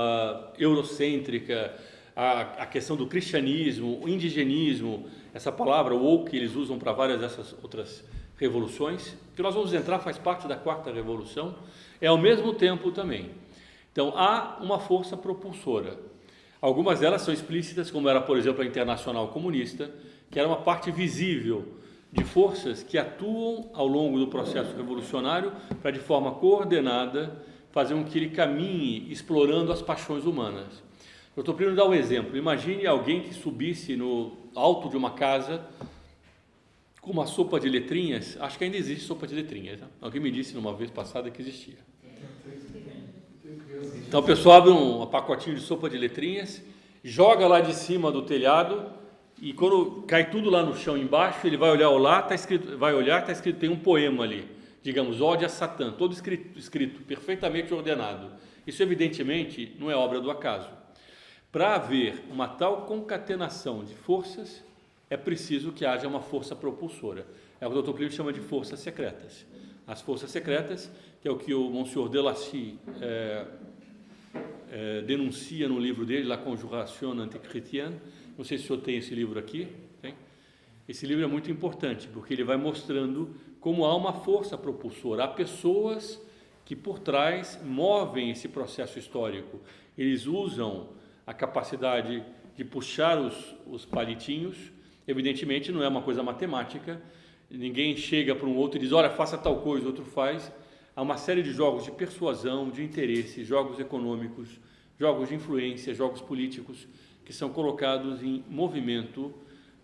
eurocêntrica, a questão do cristianismo, o indigenismo. Essa palavra woke eles usam para várias dessas outras revoluções, que nós vamos entrar, faz parte da quarta revolução, é ao mesmo tempo também. Então, há uma força propulsora. Algumas delas são explícitas, como era, por exemplo, a Internacional Comunista, que era uma parte visível de forças que atuam ao longo do processo revolucionário para, de forma coordenada, fazer com que ele caminhe explorando as paixões humanas. Eu estou querendo dar um exemplo. Imagine alguém que subisse no alto de uma casa com uma sopa de letrinhas. Acho que ainda existe sopa de letrinhas, né? Alguém me disse numa vez passada que existia. Então o pessoal abre um pacotinho de sopa de letrinhas, joga lá de cima do telhado e quando cai tudo lá no chão embaixo, ele vai olhar lá, está escrito, tem um poema ali, digamos, Ode a Satã, todo escrito, perfeitamente ordenado. Isso evidentemente não é obra do acaso. Para haver uma tal concatenação de forças, é preciso que haja uma força propulsora. É o que o Dr. Plínio chama de forças secretas. As forças secretas, que é o que o Monsieur Delacy denuncia no livro dele, La Conjuration Antichrétienne. Não sei se o senhor tem esse livro aqui. Tem? Esse livro é muito importante, porque ele vai mostrando como há uma força propulsora. Há pessoas que por trás movem esse processo histórico. Eles usam a capacidade de puxar os palitinhos. Evidentemente não é uma coisa matemática, ninguém chega para um outro e diz, olha, faça tal coisa, o outro faz. Há uma série de jogos de persuasão, de interesse, jogos econômicos, jogos de influência, jogos políticos, que são colocados em movimento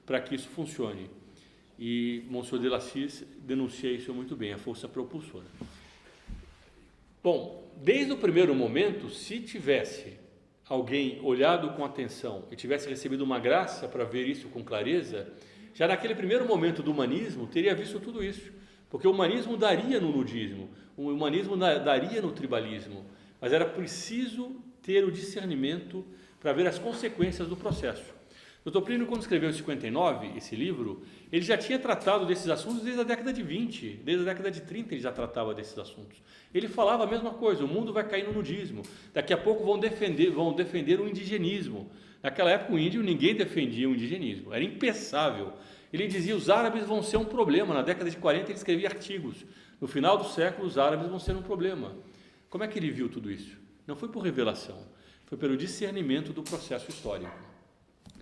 para que isso funcione. E Monsieur Delacy denuncia isso muito bem, a força propulsora. Bom, desde o primeiro momento, se tivesse alguém olhado com atenção e tivesse recebido uma graça para ver isso com clareza, já naquele primeiro momento do humanismo teria visto tudo isso, porque o humanismo daria no nudismo, o humanismo daria no tribalismo, mas era preciso ter o discernimento para ver as consequências do processo. O Dr. Plínio, quando escreveu em 59 esse livro, ele já tinha tratado desses assuntos desde a década de 20, desde a década de 30 ele já tratava desses assuntos. Ele falava a mesma coisa, o mundo vai cair no nudismo, daqui a pouco vão defender o indigenismo. Naquela época o índio, ninguém defendia o indigenismo, era impensável. Ele dizia, os árabes vão ser um problema, na década de 40 ele escrevia artigos, no final do século os árabes vão ser um problema. Como é que ele viu tudo isso? Não foi por revelação, foi pelo discernimento do processo histórico.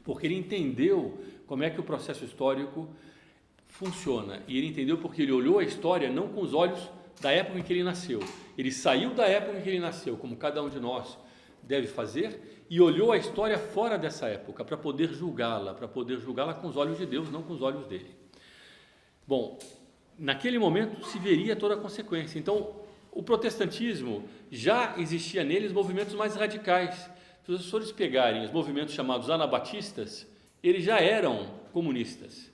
Porque ele entendeu como é que o processo histórico funciona. E ele entendeu porque ele olhou a história não com os olhos da época em que ele nasceu. Ele saiu da época em que ele nasceu, como cada um de nós deve fazer, e olhou a história fora dessa época para poder julgá-la com os olhos de Deus, não com os olhos dele. Bom, naquele momento se veria toda a consequência. Então, o protestantismo, já existia neles movimentos mais radicais. Se os senhores pegarem os movimentos chamados anabatistas, eles já eram comunistas.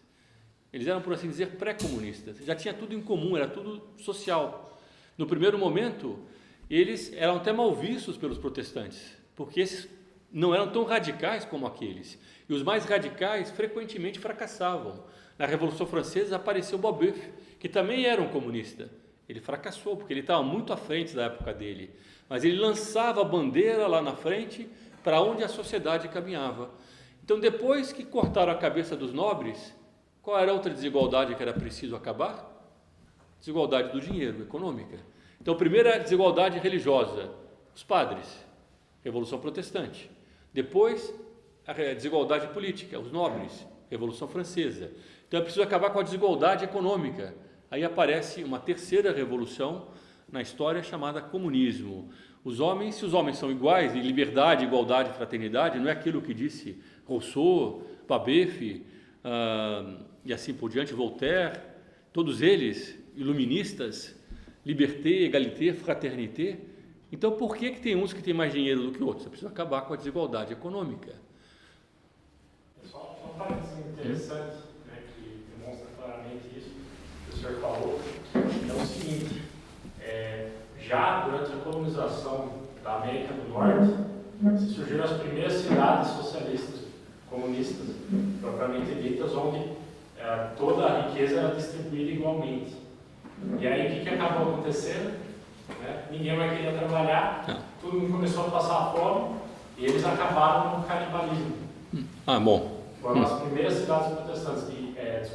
Eles eram, por assim dizer, pré-comunistas. Já tinha tudo em comum, era tudo social. No primeiro momento, eles eram até mal vistos pelos protestantes, porque esses não eram tão radicais como aqueles. E os mais radicais frequentemente fracassavam. Na Revolução Francesa apareceu Babeuf, que também era um comunista. Ele fracassou, porque ele estava muito à frente da época dele. Mas ele lançava a bandeira lá na frente para onde a sociedade caminhava. Então, depois que cortaram a cabeça dos nobres, qual era a outra desigualdade que era preciso acabar? Desigualdade do dinheiro, econômica. Então, primeiro a desigualdade religiosa, os padres, Revolução Protestante. Depois, a desigualdade política, os nobres, Revolução Francesa. Então, é preciso acabar com a desigualdade econômica. Aí aparece uma terceira revolução na história chamada comunismo. Os homens, se os homens são iguais, em liberdade, igualdade, fraternidade, não é aquilo que disse Rousseau, Babeuf, e assim por diante, Voltaire, todos eles iluministas, liberté, égalité, fraternité. Então, por que tem uns que têm mais dinheiro do que outros? É preciso acabar com a desigualdade econômica. Só um parênteses interessante, né, que demonstra claramente isso que o senhor falou, é o seguinte, já durante a colonização da América do Norte, se surgiram as primeiras cidades socialistas, comunistas, propriamente ditas, onde toda a riqueza era distribuída igualmente. E aí o que acabou acontecendo? Né? Ninguém mais queria trabalhar, todo mundo começou a passar fome e eles acabaram no canibalismo. Bom. Foram as primeiras cidades protestantes, as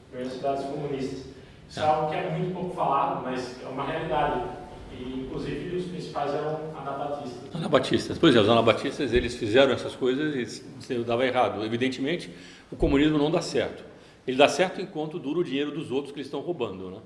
primeiras cidades comunistas. Isso é algo que é muito pouco falado, mas é uma realidade. E, inclusive, os principais eram anabatistas. Anabatistas, pois é, os anabatistas, eles fizeram essas coisas e dava errado. Evidentemente, o comunismo não dá certo. Ele dá certo enquanto dura o dinheiro dos outros que eles estão roubando, né?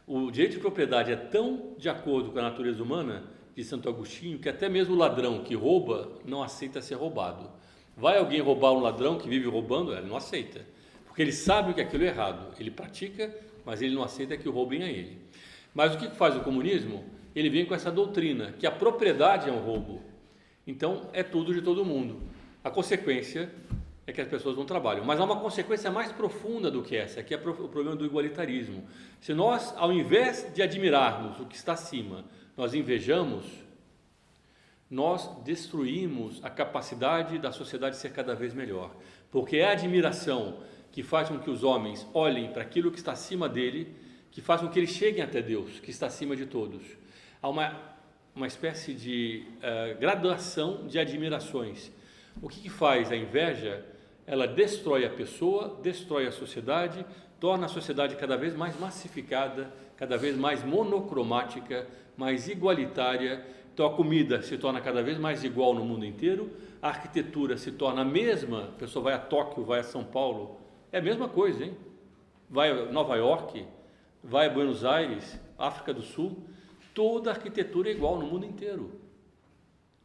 O direito de propriedade é tão de acordo com a natureza humana, de Santo Agostinho, que até mesmo o ladrão que rouba não aceita ser roubado. Vai alguém roubar um ladrão que vive roubando? Ele não aceita, porque ele sabe que aquilo é errado, ele pratica, mas ele não aceita que o roubem a ele. Mas o que faz o comunismo? Ele vem com essa doutrina, que a propriedade é um roubo, então é tudo de todo mundo. A consequência é que as pessoas não trabalham, mas há uma consequência mais profunda do que essa, que é o problema do igualitarismo. Se nós, ao invés de admirarmos o que está acima, nós invejamos, nós destruímos a capacidade da sociedade ser cada vez melhor, porque é a admiração que faz com que os homens olhem para aquilo que está acima dele, que faz com que eles cheguem até Deus, que está acima de todos. Há uma espécie de graduação de admirações. O que faz a inveja? Ela destrói a pessoa, destrói a sociedade, torna a sociedade cada vez mais massificada, cada vez mais monocromática, mais igualitária. Então a comida se torna cada vez mais igual no mundo inteiro, a arquitetura se torna a mesma. A pessoa vai a Tóquio, vai a São Paulo, é a mesma coisa, hein? Vai a Nova York, vai a Buenos Aires, África do Sul, toda a arquitetura é igual no mundo inteiro.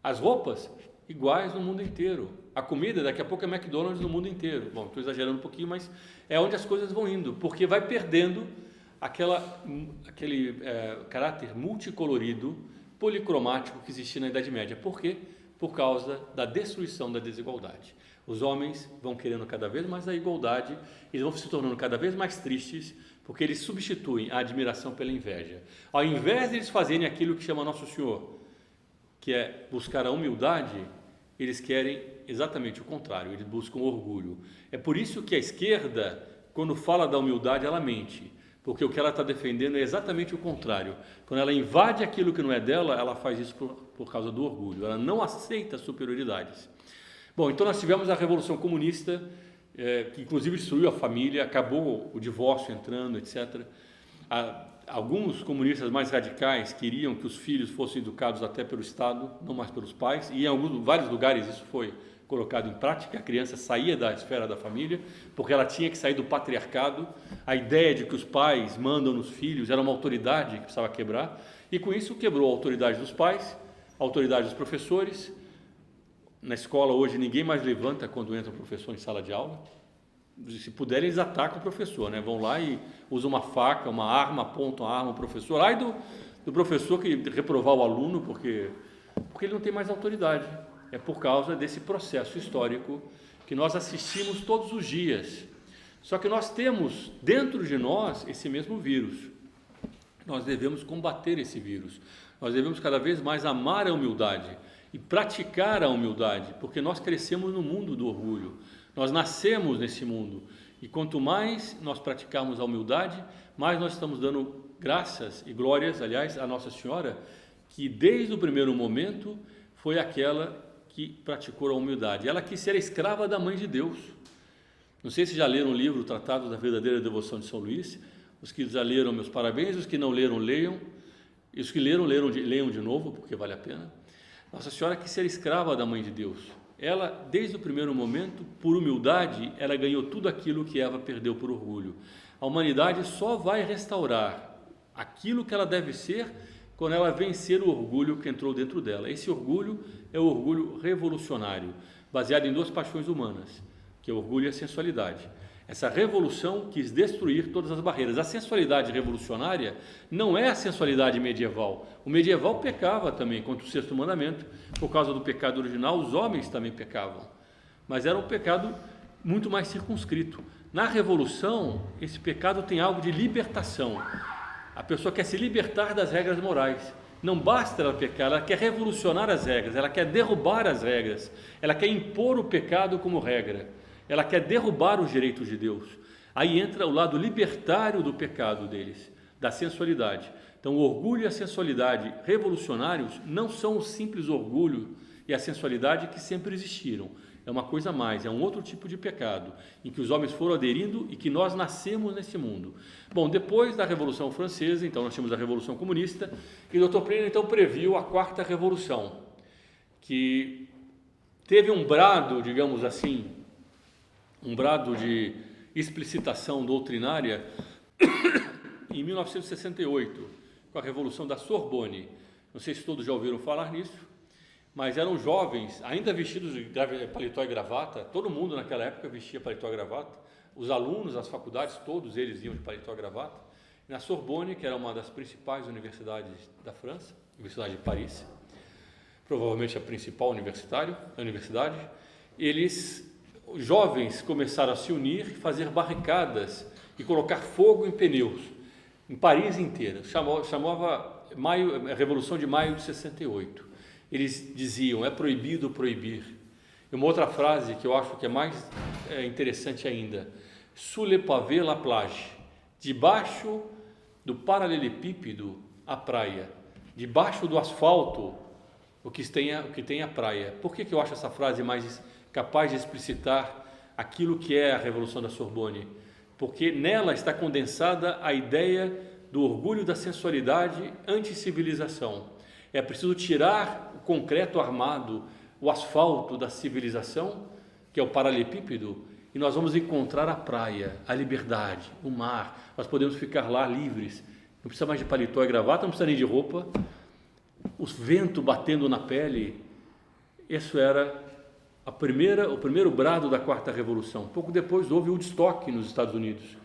As roupas, iguais no mundo inteiro. A comida, daqui a pouco é McDonald's no mundo inteiro. Bom, estou exagerando um pouquinho, mas é onde as coisas vão indo, porque vai perdendo aquele caráter multicolorido, policromático que existia na Idade Média. Por quê? Por causa da destruição da desigualdade. Os homens vão querendo cada vez mais a igualdade, eles vão se tornando cada vez mais tristes, porque eles substituem a admiração pela inveja. Ao invés de eles fazerem aquilo que chama Nosso Senhor, que é buscar a humildade, eles querem exatamente o contrário, eles buscam orgulho. É por isso que a esquerda, quando fala da humildade, ela mente, porque o que ela está defendendo é exatamente o contrário. Quando ela invade aquilo que não é dela, ela faz isso por causa do orgulho, ela não aceita superioridades. Bom, então nós tivemos a Revolução Comunista, que inclusive destruiu a família, acabou o divórcio entrando, etc. Alguns comunistas mais radicais queriam que os filhos fossem educados até pelo Estado, não mais pelos pais, e em vários lugares isso foi colocado em prática. A criança saía da esfera da família, porque ela tinha que sair do patriarcado. A ideia de que os pais mandam nos filhos era uma autoridade que precisava quebrar, e com isso quebrou a autoridade dos pais, a autoridade dos professores. Na escola hoje ninguém mais levanta quando entra o professor em sala de aula. Se puderem, eles atacam o professor, né? Vão lá e usam uma faca, uma arma, apontam a arma ao professor. Ai do professor que reprovar o aluno porque ele não tem mais autoridade. É por causa desse processo histórico que nós assistimos todos os dias. Só que nós temos dentro de nós esse mesmo vírus. Nós devemos combater esse vírus. Nós devemos cada vez mais amar a humildade e praticar a humildade, porque nós crescemos no mundo do orgulho, nós nascemos nesse mundo, e quanto mais nós praticarmos a humildade, mais nós estamos dando graças e glórias, aliás, à Nossa Senhora, que desde o primeiro momento foi aquela que praticou a humildade. Ela quis ser a escrava da Mãe de Deus. Não sei se já leram o livro Tratado da Verdadeira Devoção de São Luís. Os que já leram, meus parabéns. Os que não leram, leiam. E os que leram, leiam de novo, porque vale a pena. Nossa Senhora quis ser escrava da Mãe de Deus. Ela, desde o primeiro momento, por humildade, ela ganhou tudo aquilo que Eva perdeu por orgulho. A humanidade só vai restaurar aquilo que ela deve ser quando ela vencer o orgulho que entrou dentro dela. Esse orgulho é o orgulho revolucionário, baseado em duas paixões humanas, que é o orgulho e a sensualidade. Essa revolução quis destruir todas as barreiras. A sensualidade revolucionária não é a sensualidade medieval. O medieval pecava também contra o sexto mandamento. Por causa do pecado original, os homens também pecavam. Mas era um pecado muito mais circunscrito. Na revolução, esse pecado tem algo de libertação. A pessoa quer se libertar das regras morais. Não basta ela pecar, ela quer revolucionar as regras, ela quer derrubar as regras, ela quer impor o pecado como regra. Ela quer derrubar os direitos de Deus. Aí entra o lado libertário do pecado deles, da sensualidade. Então o orgulho e a sensualidade revolucionários não são o simples orgulho e a sensualidade que sempre existiram. É uma coisa a mais, é um outro tipo de pecado, em que os homens foram aderindo e que nós nascemos nesse mundo. Bom, depois da Revolução Francesa, então nós tínhamos a Revolução Comunista, e o Dr. Plínio então previu a Quarta Revolução, que teve um brado, digamos assim, um brado de explicitação doutrinária em 1968, com a Revolução da Sorbonne. Não sei se todos já ouviram falar nisso, mas eram jovens, ainda vestidos de paletó e gravata. Todo mundo naquela época vestia paletó e gravata. Os alunos das faculdades, todos eles iam de paletó e gravata. Na Sorbonne, que era uma das principais universidades da França, Universidade de Paris, provavelmente a principal universidade, os jovens começaram a se unir, fazer barricadas e colocar fogo em pneus, em Paris inteira. Chamava a Revolução de Maio de 68. Eles diziam, é proibido proibir. E uma outra frase que eu acho que é mais interessante ainda, sous le pavé la plage, debaixo do paralelepípedo a praia, debaixo do asfalto o que tem a praia. Por que eu acho essa frase mais capaz de explicitar aquilo que é a Revolução da Sorbonne? Porque nela está condensada a ideia do orgulho da sensualidade anti-civilização. É preciso tirar o concreto armado, o asfalto da civilização, que é o paralelepípedo, e nós vamos encontrar a praia, a liberdade, o mar. Nós podemos ficar lá livres, não precisa mais de paletó e gravata, não precisa nem de roupa, o vento batendo na pele. Isso era o primeiro brado da Quarta Revolução. Pouco depois houve o Woodstock nos Estados Unidos.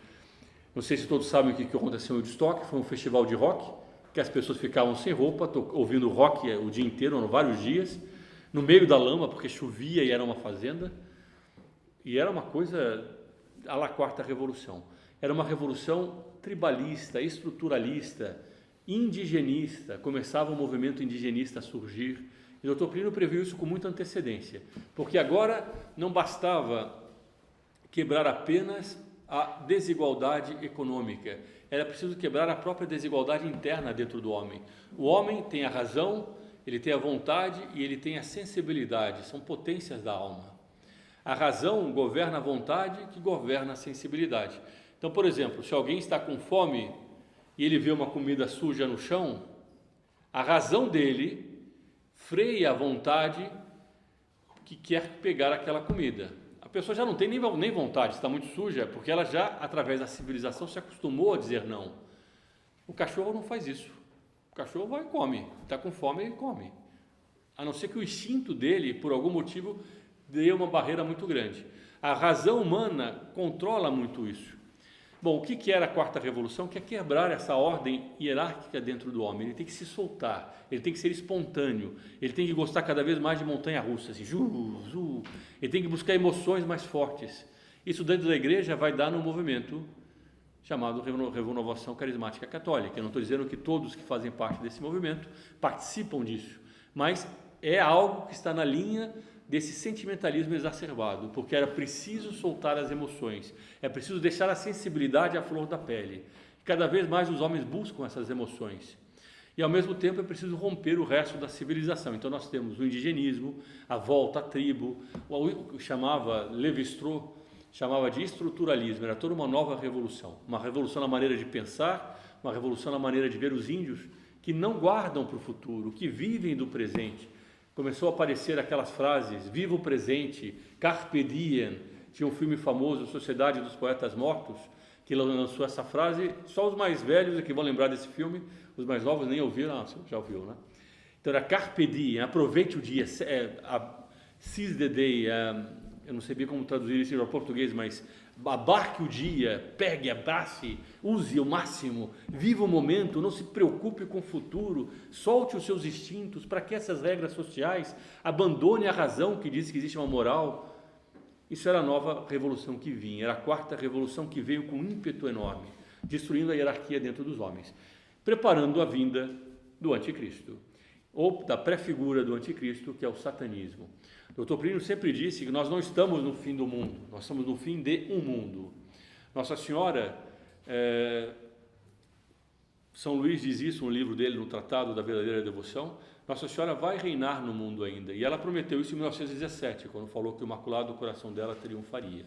Não sei se todos sabem o que aconteceu em Woodstock. Foi um festival de rock, que as pessoas ficavam sem roupa, ouvindo rock o dia inteiro, eram vários dias, no meio da lama, porque chovia e era uma fazenda. E era uma coisa à la Quarta Revolução. Era uma revolução tribalista, estruturalista, indigenista. Começava um movimento indigenista a surgir. E o Dr. Plínio previu isso com muita antecedência, porque agora não bastava quebrar apenas a desigualdade econômica, era preciso quebrar a própria desigualdade interna dentro do homem. O homem tem a razão, ele tem a vontade e ele tem a sensibilidade, são potências da alma. A razão governa a vontade, que governa a sensibilidade. Então, por exemplo, se alguém está com fome e ele vê uma comida suja no chão, a razão dele freia a vontade que quer pegar aquela comida. A pessoa já não tem nem vontade, está muito suja, porque ela já, através da civilização, se acostumou a dizer não. O cachorro não faz isso. O cachorro vai e come, está com fome e come. A não ser que o instinto dele, por algum motivo, dê uma barreira muito grande. A razão humana controla muito isso. Bom, o que era a Quarta Revolução? Que é quebrar essa ordem hierárquica dentro do homem. Ele tem que se soltar, ele tem que ser espontâneo, ele tem que gostar cada vez mais de montanha-russa, assim, ele tem que buscar emoções mais fortes. Isso dentro da igreja vai dar no movimento chamado Renovação Carismática Católica. Eu não estou dizendo que todos que fazem parte desse movimento participam disso, mas é algo que está na linha desse sentimentalismo exacerbado, porque era preciso soltar as emoções, é preciso deixar a sensibilidade à flor da pele. Cada vez mais os homens buscam essas emoções. E ao mesmo tempo é preciso romper o resto da civilização. Então nós temos o indigenismo, a volta à tribo, o chamava Lévi-Strauss, chamava de estruturalismo, era toda uma nova revolução na maneira de pensar, uma revolução na maneira de ver os índios que não guardam para o futuro, que vivem do presente. Começou a aparecer aquelas frases, viva o presente, carpe diem. Tinha um filme famoso, Sociedade dos Poetas Mortos, que lançou essa frase. Só os mais velhos é que vão lembrar desse filme, os mais novos nem ouviram. Você já ouviu, né? Então era carpe diem, aproveite o dia, seize the day, eu não sei bem como traduzir isso em português, mas abarque o dia, pegue, abrace, use o máximo, viva o momento, não se preocupe com o futuro, solte os seus instintos, para que essas regras sociais, abandone a razão que diz que existe uma moral. Isso era a nova revolução que vinha, era a Quarta Revolução que veio com um ímpeto enorme, destruindo a hierarquia dentro dos homens, preparando a vinda do anticristo, ou da pré-figura do anticristo, que é o satanismo. Dr. Plínio sempre disse que nós não estamos no fim do mundo, nós estamos no fim de um mundo. Nossa Senhora, São Luís diz isso no livro dele, no Tratado da Verdadeira Devoção, Nossa Senhora vai reinar no mundo ainda, e ela prometeu isso em 1917, quando falou que o Imaculado Coração dela triunfaria.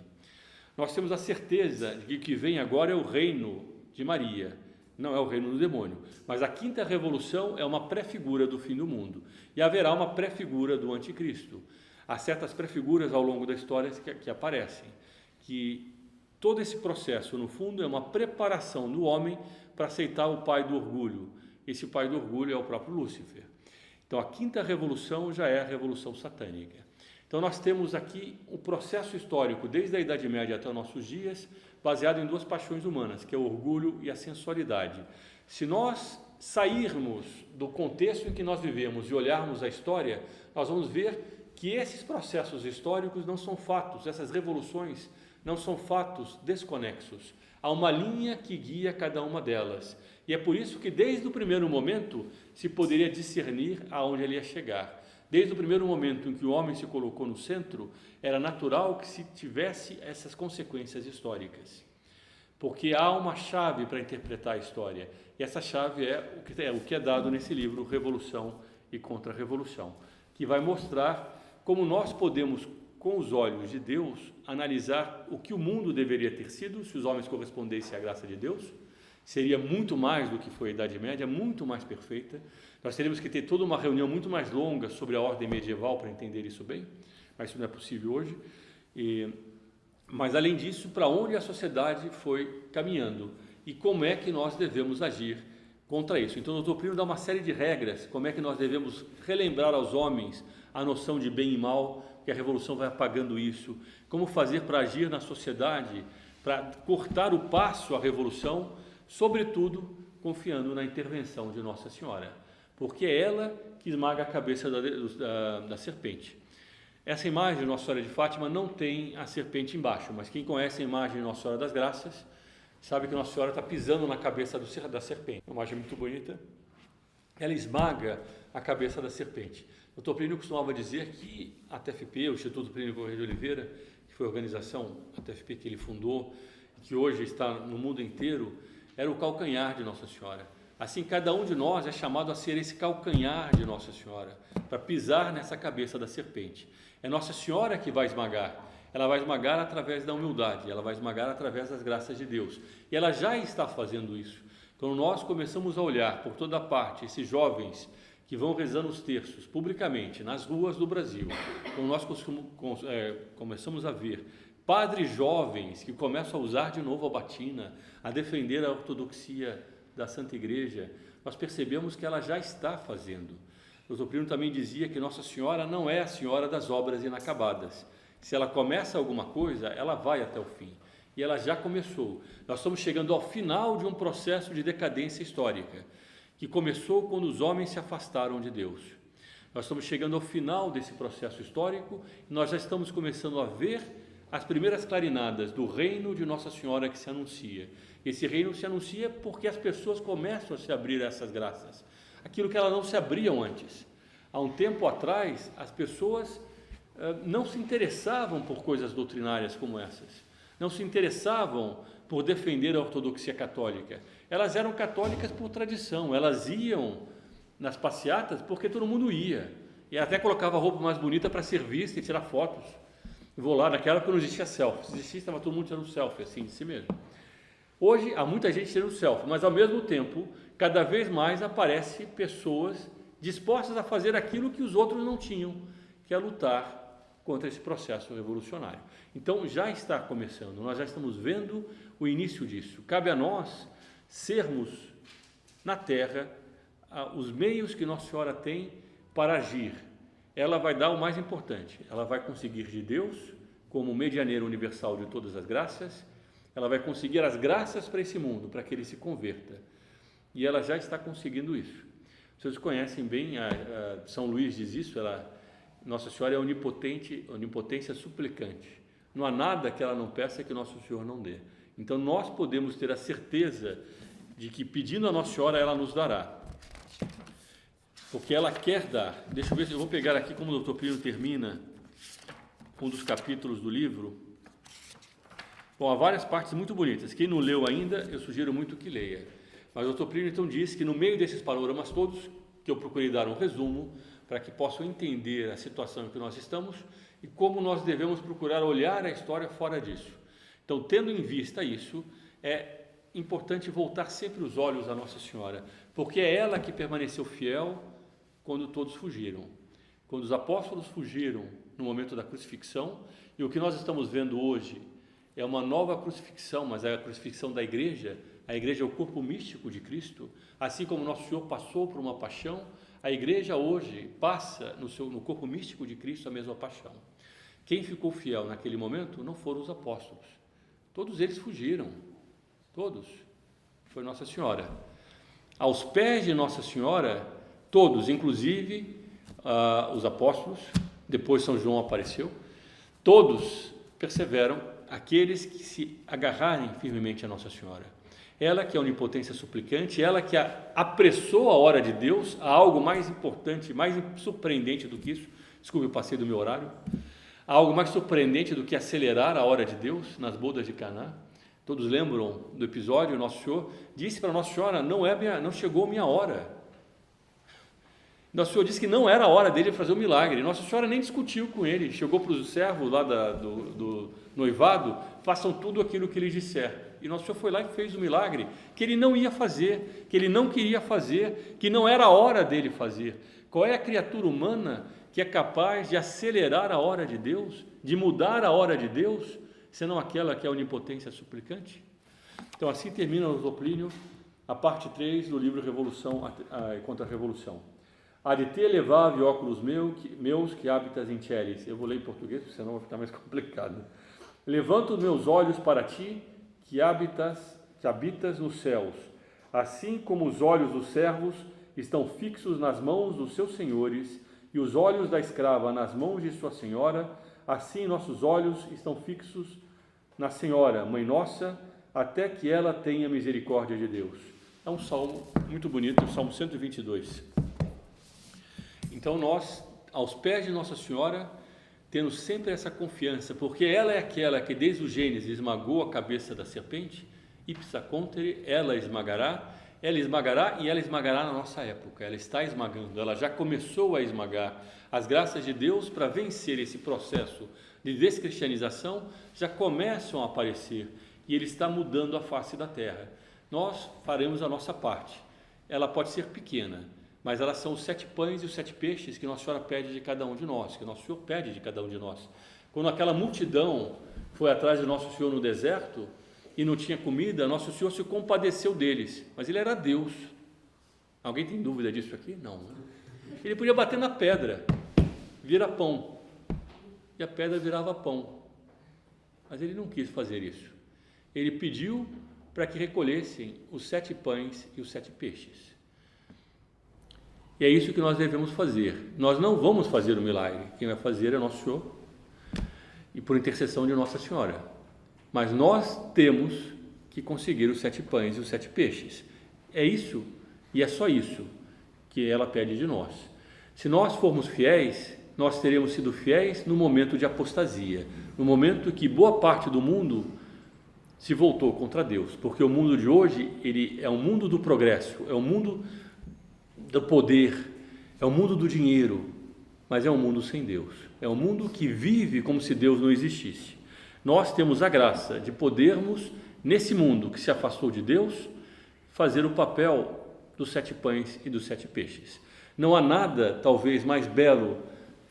Nós temos a certeza de que o que vem agora é o reino de Maria, não é o reino do demônio, mas a Quinta Revolução é uma pré-figura do fim do mundo, e haverá uma pré-figura do anticristo. Há certas pré-figuras ao longo da história que aparecem, que todo esse processo, no fundo, é uma preparação do homem para aceitar o pai do orgulho. Esse pai do orgulho é o próprio Lúcifer. Então, a Quinta Revolução já é a Revolução Satânica. Então, nós temos aqui um processo histórico, desde a Idade Média até os nossos dias, baseado em duas paixões humanas, que é o orgulho e a sensualidade. Se nós sairmos do contexto em que nós vivemos e olharmos a história, nós vamos ver que esses processos históricos não são fatos, essas revoluções não são fatos desconexos. Há uma linha que guia cada uma delas. E é por isso que desde o primeiro momento se poderia discernir aonde ele ia chegar. Desde o primeiro momento em que o homem se colocou no centro, era natural que se tivesse essas consequências históricas, porque há uma chave para interpretar a história, e essa chave é o que é dado nesse livro, Revolução e Contra-Revolução, que vai mostrar como nós podemos, com os olhos de Deus, analisar o que o mundo deveria ter sido se os homens correspondessem à graça de Deus. Seria muito mais do que foi a Idade Média, muito mais perfeita. Nós teríamos que ter toda uma reunião muito mais longa sobre a ordem medieval para entender isso bem, mas isso não é possível hoje. Mas, além disso, para onde a sociedade foi caminhando e como é que nós devemos agir contra isso. Então, o Dr. Plínio dá uma série de regras, como é que nós devemos relembrar aos homens a noção de bem e mal, que a Revolução vai apagando isso, como fazer para agir na sociedade, para cortar o passo à Revolução, sobretudo confiando na intervenção de Nossa Senhora, porque é ela que esmaga a cabeça da serpente. Essa imagem de Nossa Senhora de Fátima não tem a serpente embaixo, mas quem conhece a imagem de Nossa Senhora das Graças sabe que Nossa Senhora está pisando na cabeça da serpente. Uma imagem muito bonita. Ela esmaga a cabeça da serpente. O Dr. Plínio costumava dizer que a TFP, o Instituto Plínio Corrêa de Oliveira, que foi a organização, a TFP que ele fundou, que hoje está no mundo inteiro, era o calcanhar de Nossa Senhora. Assim, cada um de nós é chamado a ser esse calcanhar de Nossa Senhora, para pisar nessa cabeça da serpente. É Nossa Senhora que vai esmagar. Ela vai esmagar através da humildade, ela vai esmagar através das graças de Deus. E ela já está fazendo isso. Quando nós começamos a olhar por toda parte esses jovens que vão rezando os terços publicamente nas ruas do Brasil, quando nós começamos a ver padres jovens que começam a usar de novo a batina, a defender a ortodoxia da Santa Igreja, nós percebemos que ela já está fazendo. O Dr. Plínio também dizia que Nossa Senhora não é a Senhora das obras inacabadas. Se ela começa alguma coisa, ela vai até o fim. E ela já começou. Nós estamos chegando ao final de um processo de decadência histórica, que começou quando os homens se afastaram de Deus. Nós estamos chegando ao final desse processo histórico e nós já estamos começando a ver as primeiras clarinadas do reino de Nossa Senhora que se anuncia. Esse reino se anuncia porque as pessoas começam a se abrir a essas graças, aquilo que elas não se abriam antes. Há um tempo atrás, as pessoas não se interessavam por coisas doutrinárias como essas, não se interessavam por defender a ortodoxia católica. Elas eram católicas por tradição, elas iam nas passeatas porque todo mundo ia, e até colocava a roupa mais bonita para ser vista e tirar fotos. Vou lá, naquela época não existia selfie, se existia, estava todo mundo tirando selfie, assim, de si mesmo. Hoje, há muita gente tirando selfie, mas ao mesmo tempo, cada vez mais aparecem pessoas dispostas a fazer aquilo que os outros não tinham, que é lutar contra esse processo revolucionário. Então, já está começando, nós já estamos vendo o início disso. Cabe a nós sermos, na terra, os meios que Nossa Senhora tem para agir. Ela vai dar o mais importante, ela vai conseguir de Deus, como medianeiro universal de todas as graças, ela vai conseguir as graças para esse mundo, para que ele se converta. E ela já está conseguindo isso. Vocês conhecem bem, São Luís diz isso, Nossa Senhora é onipotência suplicante. Não há nada que ela não peça que Nosso Senhor não dê. Então nós podemos ter a certeza de que pedindo a Nossa Senhora ela nos dará. Porque ela quer dar. Deixa eu ver se eu vou pegar aqui como o Dr. Plínio termina um dos capítulos do livro. Bom, há várias partes muito bonitas. Quem não leu ainda, eu sugiro muito que leia. Mas o Dr. Plínio então diz que no meio desses panoramas todos, que eu procurei dar um resumo, para que possam entender a situação em que nós estamos e como nós devemos procurar olhar a história fora disso. Então, tendo em vista isso, é importante voltar sempre os olhos à Nossa Senhora, porque é ela que permaneceu fiel quando todos fugiram. Quando os apóstolos fugiram no momento da crucifixão, e o que nós estamos vendo hoje é uma nova crucifixão, mas é a crucifixão da igreja. A igreja é o corpo místico de Cristo, assim como Nosso Senhor passou por uma paixão, a igreja hoje passa no corpo místico de Cristo a mesma paixão. Quem ficou fiel naquele momento não foram os apóstolos, todos eles fugiram, todos, foi Nossa Senhora. Aos pés de Nossa Senhora, todos, inclusive os apóstolos, depois São João apareceu, todos perseveram, aqueles que se agarrarem firmemente a Nossa Senhora. ela que é a onipotência suplicante, ela que apressou a hora de Deus a algo mais importante, mais surpreendente do que isso. Desculpe, eu passei do meu horário. Há algo mais surpreendente do que acelerar a hora de Deus nas bodas de Caná. Todos lembram do episódio? Nosso Senhor disse para Nossa Senhora: não chegou a minha hora. Nosso Senhor disse que não era a hora dele fazer o milagre. Nossa Senhora nem discutiu com ele, chegou para os servos lá do noivado: façam tudo aquilo que ele disser. E Nosso Senhor foi lá e fez o milagre que ele não ia fazer, que ele não queria fazer, que não era a hora dele fazer. Qual é a criatura humana que é capaz de acelerar a hora de Deus, de mudar a hora de Deus, senão aquela que é a onipotência suplicante? Então assim termina o Plínio, a parte 3 do livro Revolução contra a Revolução. Há de te levar óculos meus que habitas em Tcheres. Eu vou ler em português, senão vai ficar mais complicado. Levanto os meus olhos para ti, que habitas nos céus, assim como os olhos dos servos estão fixos nas mãos dos seus senhores, e os olhos da escrava nas mãos de sua senhora, assim nossos olhos estão fixos na Senhora, Mãe Nossa, até que ela tenha misericórdia de Deus. É um salmo muito bonito, o Salmo 122. Então nós, aos pés de Nossa Senhora, temos sempre essa confiança, porque ela é aquela que desde o Gênesis esmagou a cabeça da serpente, ipsa contere, ela esmagará e ela esmagará na nossa época. Ela está esmagando, ela já começou a esmagar. As graças de Deus para vencer esse processo de descristianização já começam a aparecer, e ele está mudando a face da terra. Nós faremos a nossa parte. Ela pode ser pequena, mas elas são os 7 pães e os 7 peixes que Nossa Senhora pede de cada um de nós, que Nosso Senhor pede de cada um de nós. Quando aquela multidão foi atrás de Nosso Senhor no deserto e não tinha comida, Nosso Senhor se compadeceu deles, mas Ele era Deus. Alguém tem dúvida disso aqui? Não. Ele podia bater na pedra, vira pão, e a pedra virava pão, mas Ele não quis fazer isso. Ele pediu para que recolhessem os 7 pães e os 7 peixes. E é isso que nós devemos fazer. Nós não vamos fazer o milagre. Quem vai fazer é Nosso Senhor, e por intercessão de Nossa Senhora. Mas nós temos que conseguir os 7 pães e os 7 peixes. É isso, e é só isso que ela pede de nós. Se nós formos fiéis, nós teremos sido fiéis no momento de apostasia, no momento que boa parte do mundo se voltou contra Deus, porque o mundo de hoje, ele é um mundo do progresso, é um mundo do poder, é o mundo do dinheiro, mas é um mundo sem Deus, é um mundo que vive como se Deus não existisse. Nós temos a graça de podermos, nesse mundo que se afastou de Deus, fazer o papel dos 7 pães e dos 7 peixes. Não há nada, talvez, mais belo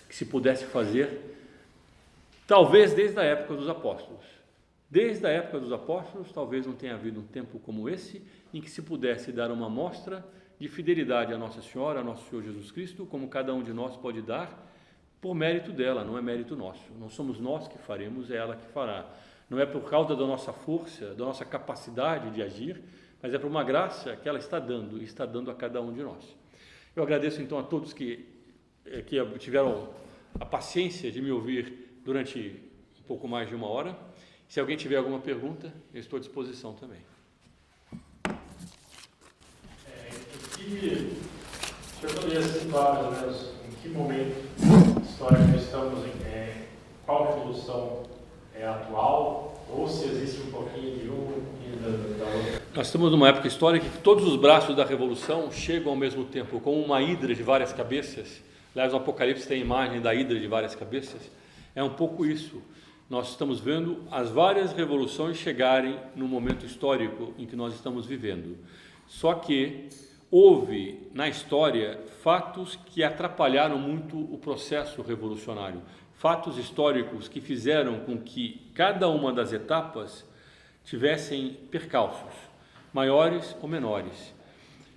que se pudesse fazer, talvez desde a época dos apóstolos. Desde a época dos apóstolos, talvez não tenha havido um tempo como esse, em que se pudesse dar uma mostra de fidelidade a Nossa Senhora, a Nosso Senhor Jesus Cristo, como cada um de nós pode dar, por mérito dela, não é mérito nosso. Não somos nós que faremos, é ela que fará. Não é por causa da nossa força, da nossa capacidade de agir, mas é por uma graça que ela está dando, e está dando a cada um de nós. Eu agradeço então a todos que tiveram a paciência de me ouvir durante um pouco mais de 1 hora. Se alguém tiver alguma pergunta, eu estou à disposição também. O senhor poderia situar, mais ou menos, em que momento histórico estamos, qual revolução é atual, ou se existe um pouquinho de um e da outra? Nós estamos numa época histórica que todos os braços da revolução chegam ao mesmo tempo, como uma hidra de várias cabeças. Aliás, o Apocalipse tem a imagem da hidra de várias cabeças. É um pouco isso. Nós estamos vendo as várias revoluções chegarem no momento histórico em que nós estamos vivendo. Só que houve na história fatos que atrapalharam muito o processo revolucionário, fatos históricos que fizeram com que cada uma das etapas tivessem percalços, maiores ou menores.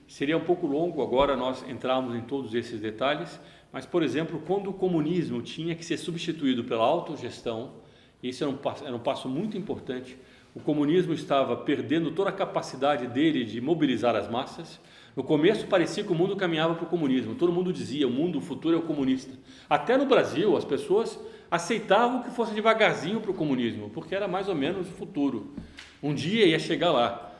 Seria um pouco longo agora nós entrarmos em todos esses detalhes, mas, por exemplo, quando o comunismo tinha que ser substituído pela autogestão, esse era um passo muito importante. O comunismo estava perdendo toda a capacidade dele de mobilizar as massas. No começo parecia que o mundo caminhava para o comunismo, todo mundo dizia, o futuro é o comunista. Até no Brasil as pessoas aceitavam que fosse devagarzinho para o comunismo, porque era mais ou menos o futuro. Um dia ia chegar lá.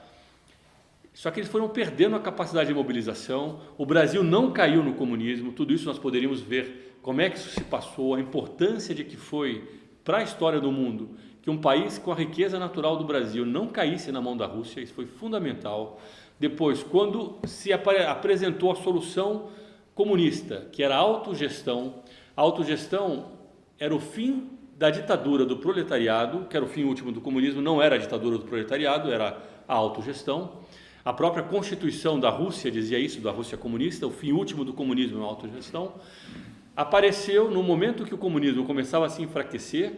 Só que eles foram perdendo a capacidade de mobilização, o Brasil não caiu no comunismo, tudo isso nós poderíamos ver como é que isso se passou, a importância de que foi para a história do mundo que um país com a riqueza natural do Brasil não caísse na mão da Rússia, isso foi fundamental. Depois, quando se apresentou a solução comunista, que era a autogestão era o fim da ditadura do proletariado, que era o fim último do comunismo, não era a ditadura do proletariado, era a autogestão. A própria Constituição da Rússia dizia isso, da Rússia comunista, o fim último do comunismo é a autogestão. Apareceu no momento que o comunismo começava a se enfraquecer,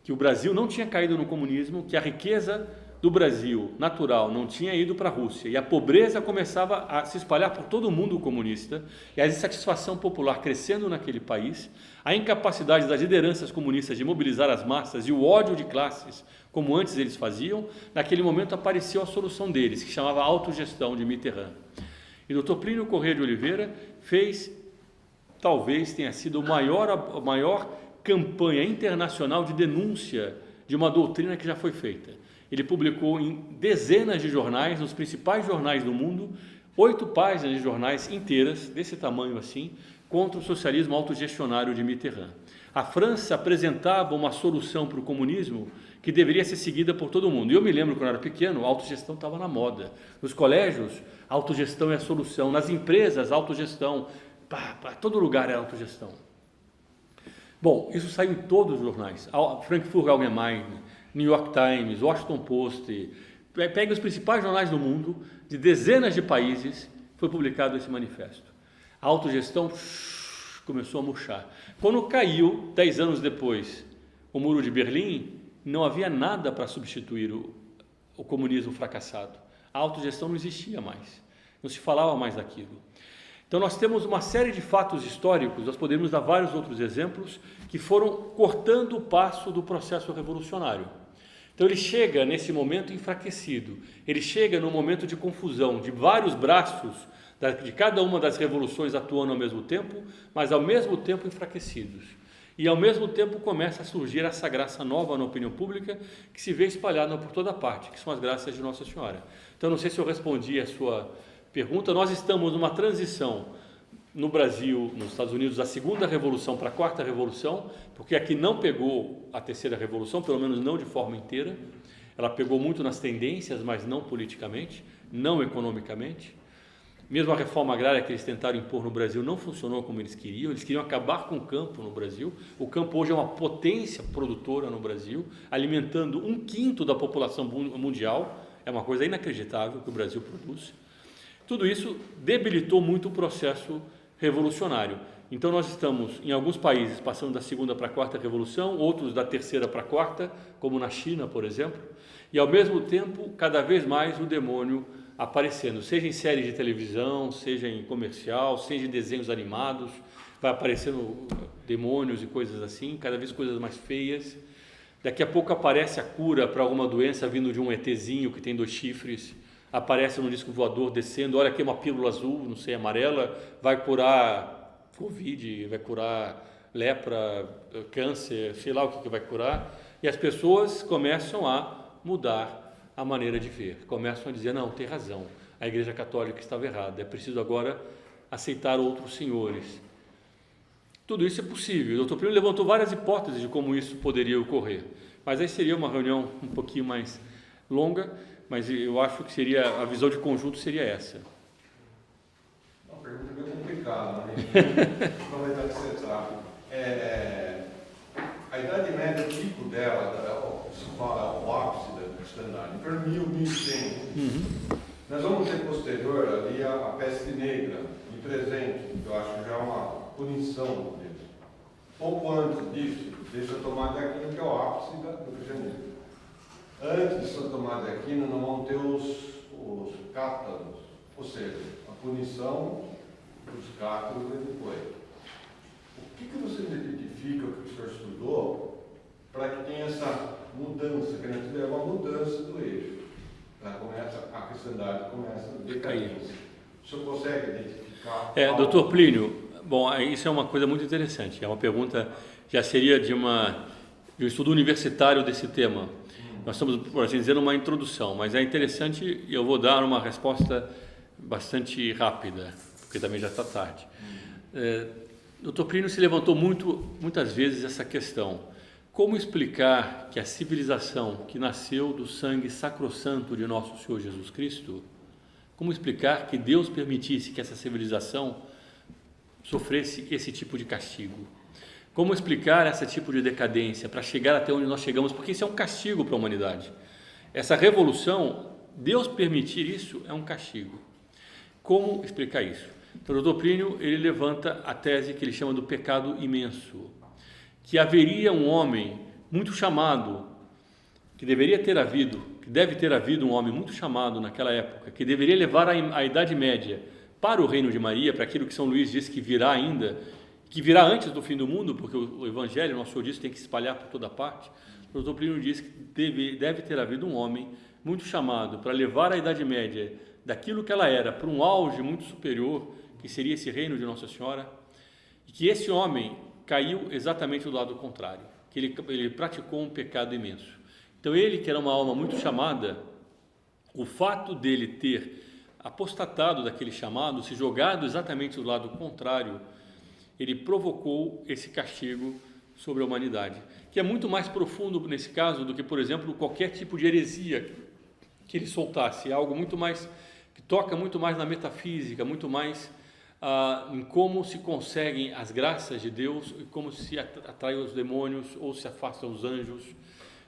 que o Brasil não tinha caído no comunismo, que a riqueza do Brasil natural não tinha ido para a Rússia e a pobreza começava a se espalhar por todo o mundo comunista e a insatisfação popular crescendo naquele país, a incapacidade das lideranças comunistas de mobilizar as massas e o ódio de classes, como antes eles faziam, naquele momento apareceu a solução deles, que chamava autogestão de Mitterrand. E o Dr. Plínio Corrêa de Oliveira fez, talvez tenha sido a maior campanha internacional de denúncia de uma doutrina que já foi feita. Ele publicou em dezenas de jornais, nos principais jornais do mundo, 8 páginas de jornais inteiras, desse tamanho assim, contra o socialismo autogestionário de Mitterrand. A França apresentava uma solução para o comunismo que deveria ser seguida por todo mundo. E eu me lembro, quando eu era pequeno, a autogestão estava na moda. Nos colégios, a autogestão é a solução. Nas empresas, a autogestão. Para todo lugar é autogestão. Bom, isso saiu em todos os jornais. Frankfurt Allgemeine, New York Times, Washington Post, pega os principais jornais do mundo, de dezenas de países, foi publicado esse manifesto. A autogestão começou a murchar. Quando caiu, 10 anos depois, o Muro de Berlim, não havia nada para substituir o comunismo fracassado. A autogestão não existia mais, não se falava mais daquilo. Então nós temos uma série de fatos históricos, nós podemos dar vários outros exemplos, que foram cortando o passo do processo revolucionário. Então ele chega nesse momento enfraquecido, ele chega num momento de confusão, de vários braços, de cada uma das revoluções atuando ao mesmo tempo, mas ao mesmo tempo enfraquecidos. E ao mesmo tempo começa a surgir essa graça nova na opinião pública, que se vê espalhada por toda parte, que são as graças de Nossa Senhora. Então não sei se eu respondi a sua pergunta. Nós estamos numa transição no Brasil, nos Estados Unidos, da segunda revolução para a quarta revolução, porque aqui não pegou a terceira revolução, pelo menos não de forma inteira. Ela pegou muito nas tendências, mas não politicamente, não economicamente. Mesmo a reforma agrária que eles tentaram impor no Brasil não funcionou como eles queriam acabar com o campo no Brasil. O campo hoje é uma potência produtora no Brasil, alimentando 1/5 da população mundial, é uma coisa inacreditável que o Brasil produz. Tudo isso debilitou muito o processo revolucionário. Então nós estamos, em alguns países, passando da segunda para a quarta revolução, outros da terceira para a quarta, como na China, por exemplo, e ao mesmo tempo, cada vez mais o demônio aparecendo, seja em séries de televisão, seja em comercial, seja em desenhos animados, vai aparecendo demônios e coisas assim, cada vez coisas mais feias. Daqui a pouco aparece a cura para alguma doença vindo de um ETzinho que tem 2 chifres, aparece no disco voador descendo, olha aqui uma pílula azul, não sei, amarela, vai curar Covid, vai curar lepra, câncer, sei lá o que vai curar, e as pessoas começam a mudar a maneira de ver, começam a dizer, não, tem razão, a Igreja Católica estava errada, é preciso agora aceitar outros senhores. Tudo isso é possível. O Dr. Plínio levantou várias hipóteses de como isso poderia ocorrer, mas aí seria uma reunião um pouquinho mais longa, mas eu acho que seria, a visão de conjunto seria essa. Uma pergunta bem complicada, né? Aproveitar que você está. A Idade Média, o pico dela, se fala o ápice da cristandade, para 1100. Nós vamos ter posterior ali a peste negra, em 300, que eu acho que já é uma punição deles. Pouco antes disso, deixa Tomás de Aquino, que é o ápice do cristianismo. Antes de São Tomás de Aquino, nós vamos ter os cátaros, ou seja, a punição dos cátaros e depois. O que você identifica, que o senhor estudou, para que tenha essa mudança, que a gente leva uma mudança do eixo? A cristandade começa a decair. O senhor consegue identificar? Doutor Plínio, bom, isso é uma coisa muito interessante, é uma pergunta, já seria de um estudo universitário desse tema. Nós estamos, por assim dizer, numa introdução, mas é interessante e eu vou dar uma resposta bastante rápida, porque também já está tarde. Dr. Plínio se levantou muitas vezes essa questão. Como explicar que a civilização que nasceu do sangue sacrossanto de nosso Senhor Jesus Cristo, como explicar que Deus permitisse que essa civilização sofresse esse tipo de castigo? Como explicar esse tipo de decadência para chegar até onde nós chegamos? Porque isso é um castigo para a humanidade. Essa revolução, Deus permitir isso é um castigo. Como explicar isso? Então, o Dr. Plínio, ele levanta a tese que ele chama do pecado imenso, que haveria um homem muito chamado, que deveria ter havido, que deve ter havido um homem muito chamado naquela época, que deveria levar a Idade Média para o reino de Maria, para aquilo que São Luís diz que virá ainda, que virá antes do fim do mundo, porque o Evangelho, nosso Senhor disse, tem que se espalhar por toda parte. O Dr. Plínio diz que deve ter havido um homem muito chamado para levar a Idade Média daquilo que ela era para um auge muito superior, que seria esse reino de Nossa Senhora, e que esse homem caiu exatamente do lado contrário, que ele praticou um pecado imenso. Então ele, que era uma alma muito chamada, o fato dele ter apostatado daquele chamado, se jogado exatamente do lado contrário, ele provocou esse castigo sobre a humanidade, que é muito mais profundo nesse caso do que, por exemplo, qualquer tipo de heresia que ele soltasse, é algo muito mais, que toca muito mais na metafísica, muito mais em como se conseguem as graças de Deus e como se atrai os demônios ou se afastam os anjos,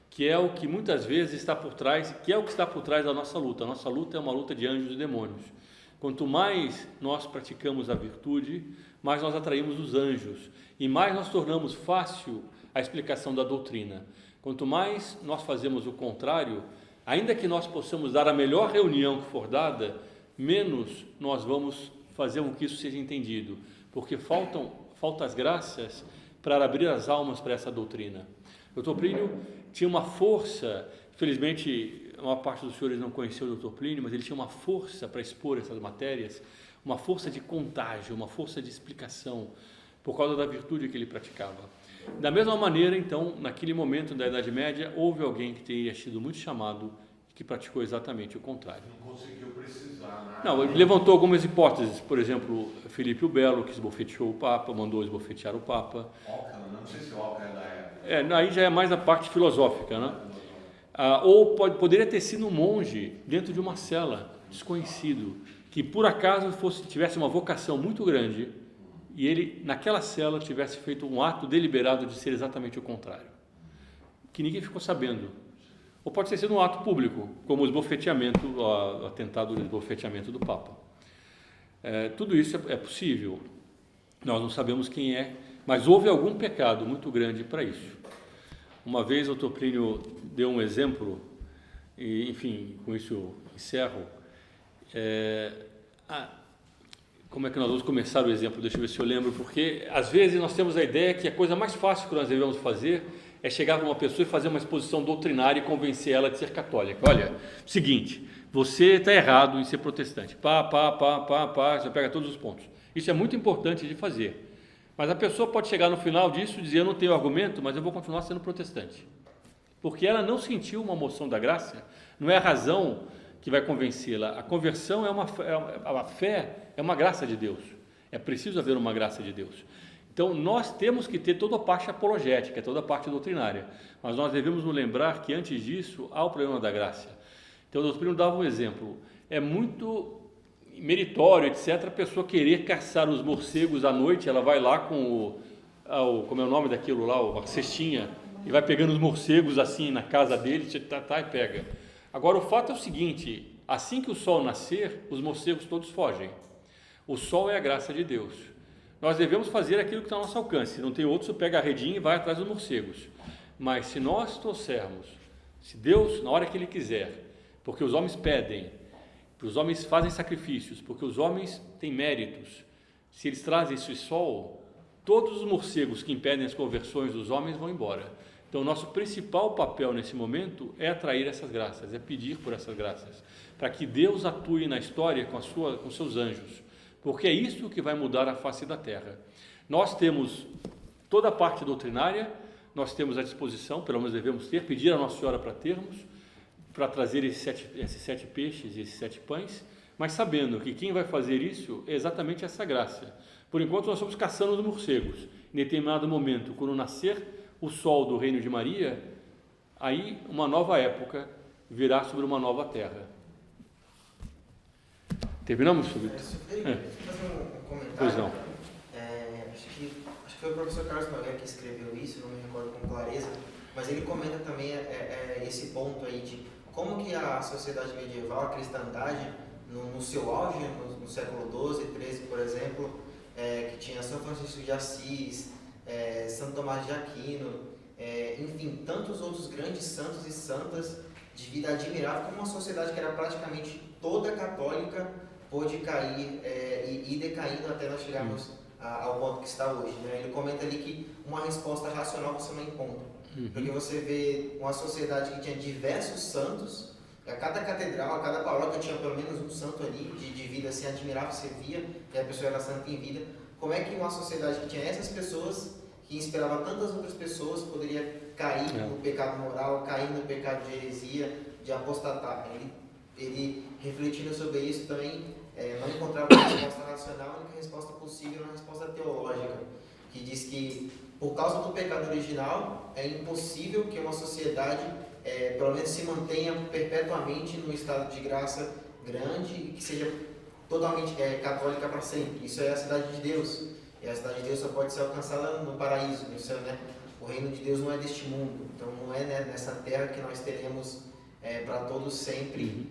que é o que muitas vezes está por trás, que é o que está por trás da nossa luta. A nossa luta é uma luta de anjos e demônios. Quanto mais nós praticamos a virtude, mais nós atraímos os anjos e mais nós tornamos fácil a explicação da doutrina. Quanto mais nós fazemos o contrário, ainda que nós possamos dar a melhor reunião que for dada, menos nós vamos fazer com que isso seja entendido, porque faltam as graças para abrir as almas para essa doutrina. O Dr. Plínio tinha uma força, infelizmente a maior parte dos senhores não conheceu o Dr. Plínio, mas ele tinha uma força para expor essas matérias, uma força de contágio, uma força de explicação, por causa da virtude que ele praticava. Da mesma maneira, então, naquele momento da Idade Média, houve alguém que teria sido muito chamado, que praticou exatamente o contrário. Não conseguiu precisar nada. Não, ele levantou algumas hipóteses, por exemplo, Filipe o Belo, que esbofeteou o Papa, mandou esbofetear o Papa. Ockham, não sei se o Ockham é da época. Aí já é mais a parte filosófica, né? Ou poderia ter sido um monge dentro de uma cela, desconhecido, que por acaso tivesse uma vocação muito grande e ele, naquela cela, tivesse feito um ato deliberado de ser exatamente o contrário, que ninguém ficou sabendo. Ou pode ter sido um ato público, como o esbofeteamento, o atentado do esbofeteamento do Papa. Tudo isso é possível, nós não sabemos quem é, mas houve algum pecado muito grande para isso. Uma vez o Dr. Plínio deu um exemplo, e enfim, com isso eu encerro. Como é que nós vamos começar o exemplo? Deixa eu ver se eu lembro, porque às vezes nós temos a ideia que a coisa mais fácil que nós devemos fazer é chegar para uma pessoa e fazer uma exposição doutrinária e convencer ela de ser católica. Olha, seguinte, você está errado em ser protestante. Você pega todos os pontos. Isso é muito importante de fazer. Mas a pessoa pode chegar no final disso e dizer, eu não tenho argumento, mas eu vou continuar sendo protestante. Porque ela não sentiu uma moção da graça, não é a razão que vai convencê-la. A conversão a fé é uma graça de Deus. É preciso haver uma graça de Deus. Então, nós temos que ter toda a parte apologética, toda a parte doutrinária, mas nós devemos nos lembrar que antes disso há o problema da graça. Então, o Dr. Plínio dava um exemplo, é muito meritório, etc., a pessoa querer caçar os morcegos à noite, ela vai lá com como é o nome daquilo lá, a cestinha, e vai pegando os morcegos assim na casa dele, e pega. Agora, o fato é o seguinte, assim que o sol nascer, os morcegos todos fogem. O sol é a graça de Deus. Nós devemos fazer aquilo que está ao nosso alcance. Se não tem outro, você pega a redinha e vai atrás dos morcegos. Mas se nós trouxermos, se Deus, na hora que Ele quiser, porque os homens pedem, os homens fazem sacrifícios, porque os homens têm méritos, se eles trazem esse sol, todos os morcegos que impedem as conversões dos homens vão embora. Então, o nosso principal papel nesse momento é atrair essas graças, é pedir por essas graças, para que Deus atue na história com seus anjos, porque é isso que vai mudar a face da terra. Nós temos toda a parte doutrinária, nós temos à disposição, pelo menos devemos ter, pedir a Nossa Senhora para termos, para trazer esses 7 peixes e esses 7 pães, mas sabendo que quem vai fazer isso é exatamente essa graça. Por enquanto nós estamos caçando os morcegos. Em determinado momento, quando nascer o sol do reino de Maria, aí uma nova época virá sobre uma nova terra. Terminamos, Fabito? Fazer um comentário. Pois não. Acho que foi o professor Carlos Nogueira que escreveu isso, não me recordo com clareza, mas ele comenta também esse ponto aí de como que a sociedade medieval, a cristandade, no seu auge, no século XII, XIII, por exemplo, que tinha São Francisco de Assis, São Tomás de Aquino, enfim, tantos outros grandes santos e santas de vida admirável, como uma sociedade que era praticamente toda católica pôde cair e ir decaindo até nós chegarmos ao ponto que está hoje. Né? Ele comenta ali que uma resposta racional você não encontra, porque você vê uma sociedade que tinha diversos santos, a cada catedral, a cada paróquia tinha pelo menos um santo ali, de vida assim admirável, você via que a pessoa era santa em vida. Como é que uma sociedade que tinha essas pessoas, que inspirava tantas outras pessoas, poderia cair no pecado moral, cair no pecado de heresia, de apostatar? Ele refletindo sobre isso também, não encontrava uma resposta racional, a única resposta possível é uma resposta teológica, que diz que por causa do pecado original é impossível que uma sociedade pelo menos se mantenha perpetuamente num estado de graça grande e que seja totalmente católica para sempre. Isso é a cidade de Deus, e a cidade de Deus só pode ser alcançada no paraíso, no céu, né? O reino de Deus não é deste mundo, então não é nessa terra que nós teremos para todos sempre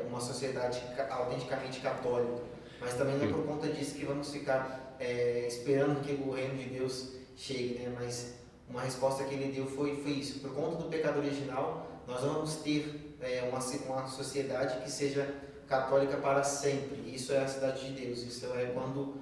uma sociedade autenticamente católica, mas também não é por conta disso que vamos ficar esperando que o reino de Deus chegue, né? Mas uma resposta que ele deu foi isso. Por conta do pecado original, nós vamos ter uma sociedade que seja católica para sempre. Isso é a cidade de Deus. Isso é quando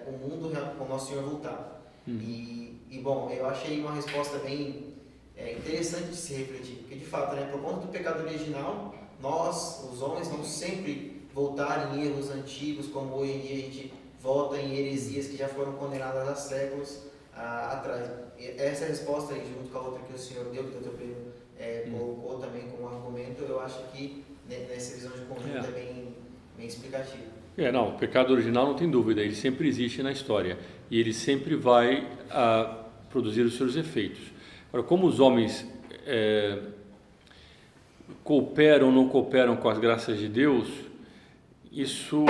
o mundo, o nosso Senhor voltar. E bom, eu achei uma resposta bem interessante de se refletir, porque de fato, né, por conta do pecado original, nós, os homens, vamos sempre voltar em erros antigos, como hoje em dia a gente volta em heresias que já foram condenadas há séculos atrás. Essa resposta aí, junto com a outra que o senhor deu, que o Dr. Pedro colocou também como argumento, eu acho que nessa visão de conjunto é bem explicativo. Não, o pecado original não tem dúvida, ele sempre existe na história e ele sempre vai produzir os seus efeitos. Agora, como os homens cooperam ou não cooperam com as graças de Deus, isso,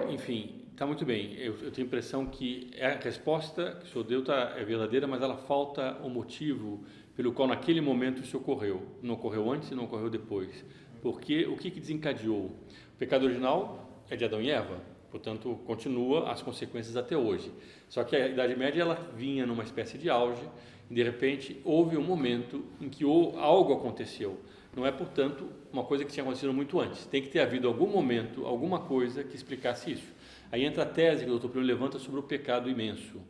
enfim, está muito bem. Eu tenho a impressão que a resposta que o senhor deu é verdadeira, mas ela falta o motivo pelo qual naquele momento isso ocorreu. Não ocorreu antes e não ocorreu depois. Porque o que desencadeou? O pecado original é de Adão e Eva, portanto, continua as consequências até hoje. Só que a Idade Média ela vinha numa espécie de auge e, de repente, houve um momento em que algo aconteceu. Não é, portanto, uma coisa que tinha acontecido muito antes. Tem que ter havido algum momento, alguma coisa que explicasse isso. Aí entra a tese que o Dr. Primo levanta sobre o pecado imenso.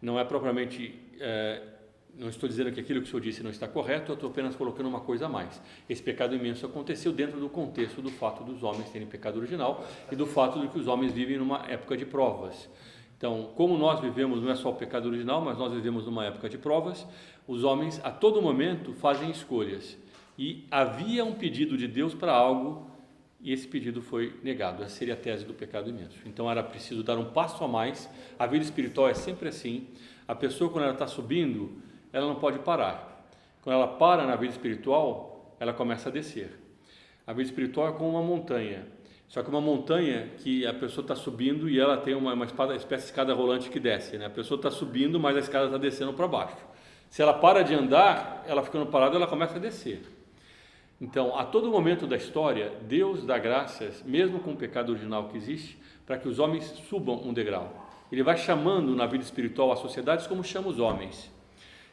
Não é propriamente... não estou dizendo que aquilo que o senhor disse não está correto, eu estou apenas colocando uma coisa a mais. Esse pecado imenso aconteceu dentro do contexto do fato dos homens terem pecado original e do fato de que os homens vivem numa época de provas. Então, como nós vivemos, não é só o pecado original, mas nós vivemos numa época de provas, os homens a todo momento fazem escolhas. E havia um pedido de Deus para algo e esse pedido foi negado. Essa seria a tese do pecado imenso. Então era preciso dar um passo a mais. A vida espiritual é sempre assim. A pessoa, quando ela está subindo, ela não pode parar. Quando ela para na vida espiritual, ela começa a descer. A vida espiritual é como uma montanha. Só que uma montanha que a pessoa está subindo e ela tem uma espécie de escada rolante que desce, né? A pessoa está subindo, mas a escada está descendo para baixo. Se ela para de andar, ela ficando parada, ela começa a descer. Então, a todo momento da história, Deus dá graças, mesmo com o pecado original que existe, para que os homens subam um degrau. Ele vai chamando na vida espiritual as sociedades como chama os homens.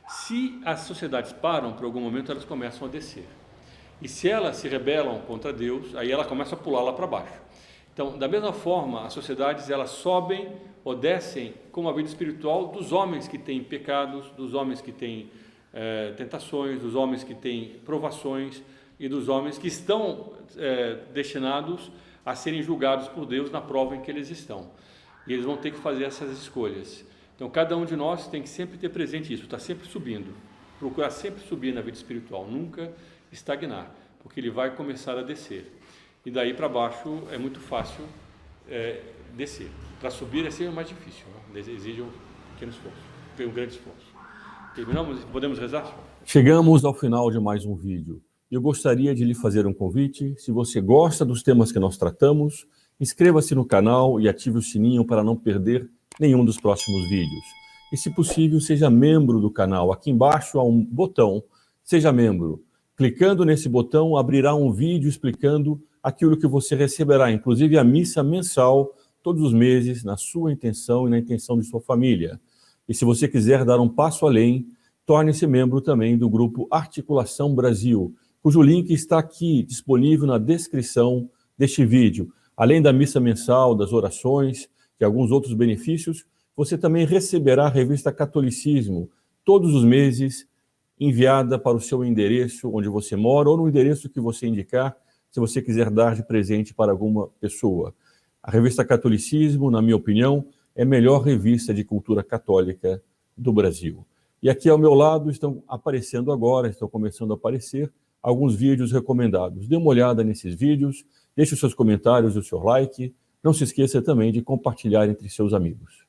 Se as sociedades param por algum momento, elas começam a descer. E se elas se rebelam contra Deus, aí ela começa a pular lá para baixo. Então, da mesma forma, as sociedades elas sobem ou descem como a vida espiritual dos homens que têm pecados, dos homens que têm tentações, dos homens que têm provações e dos homens que estão destinados a serem julgados por Deus na prova em que eles estão. E eles vão ter que fazer essas escolhas. Então, cada um de nós tem que sempre ter presente isso, está sempre subindo. procurar sempre subir na vida espiritual, nunca estagnar, porque ele vai começar a descer. E daí para baixo é muito fácil descer. Para subir é sempre mais difícil, né? Exige um pequeno esforço, um grande esforço. Terminamos? Podemos rezar? Chegamos ao final de mais um vídeo. Eu gostaria de lhe fazer um convite. Se você gosta dos temas que nós tratamos, inscreva-se no canal e ative o sininho para não perder nenhum dos próximos vídeos. E, se possível, seja membro do canal. Aqui embaixo há um botão, seja membro. Clicando nesse botão, abrirá um vídeo explicando aquilo que você receberá, inclusive a missa mensal, todos os meses, na sua intenção e na intenção de sua família. E se você quiser dar um passo além, torne-se membro também do grupo Articulação Brasil, cujo link está aqui disponível na descrição deste vídeo. Além da missa mensal, das orações e alguns outros benefícios, você também receberá a revista Catolicismo, todos os meses, enviada para o seu endereço onde você mora ou no endereço que você indicar, se você quiser dar de presente para alguma pessoa. A revista Catolicismo, na minha opinião, é a melhor revista de cultura católica do Brasil. E aqui ao meu lado estão aparecendo agora, estão começando a aparecer, alguns vídeos recomendados. Dê uma olhada nesses vídeos, deixe os seus comentários e o seu like. Não se esqueça também de compartilhar entre seus amigos.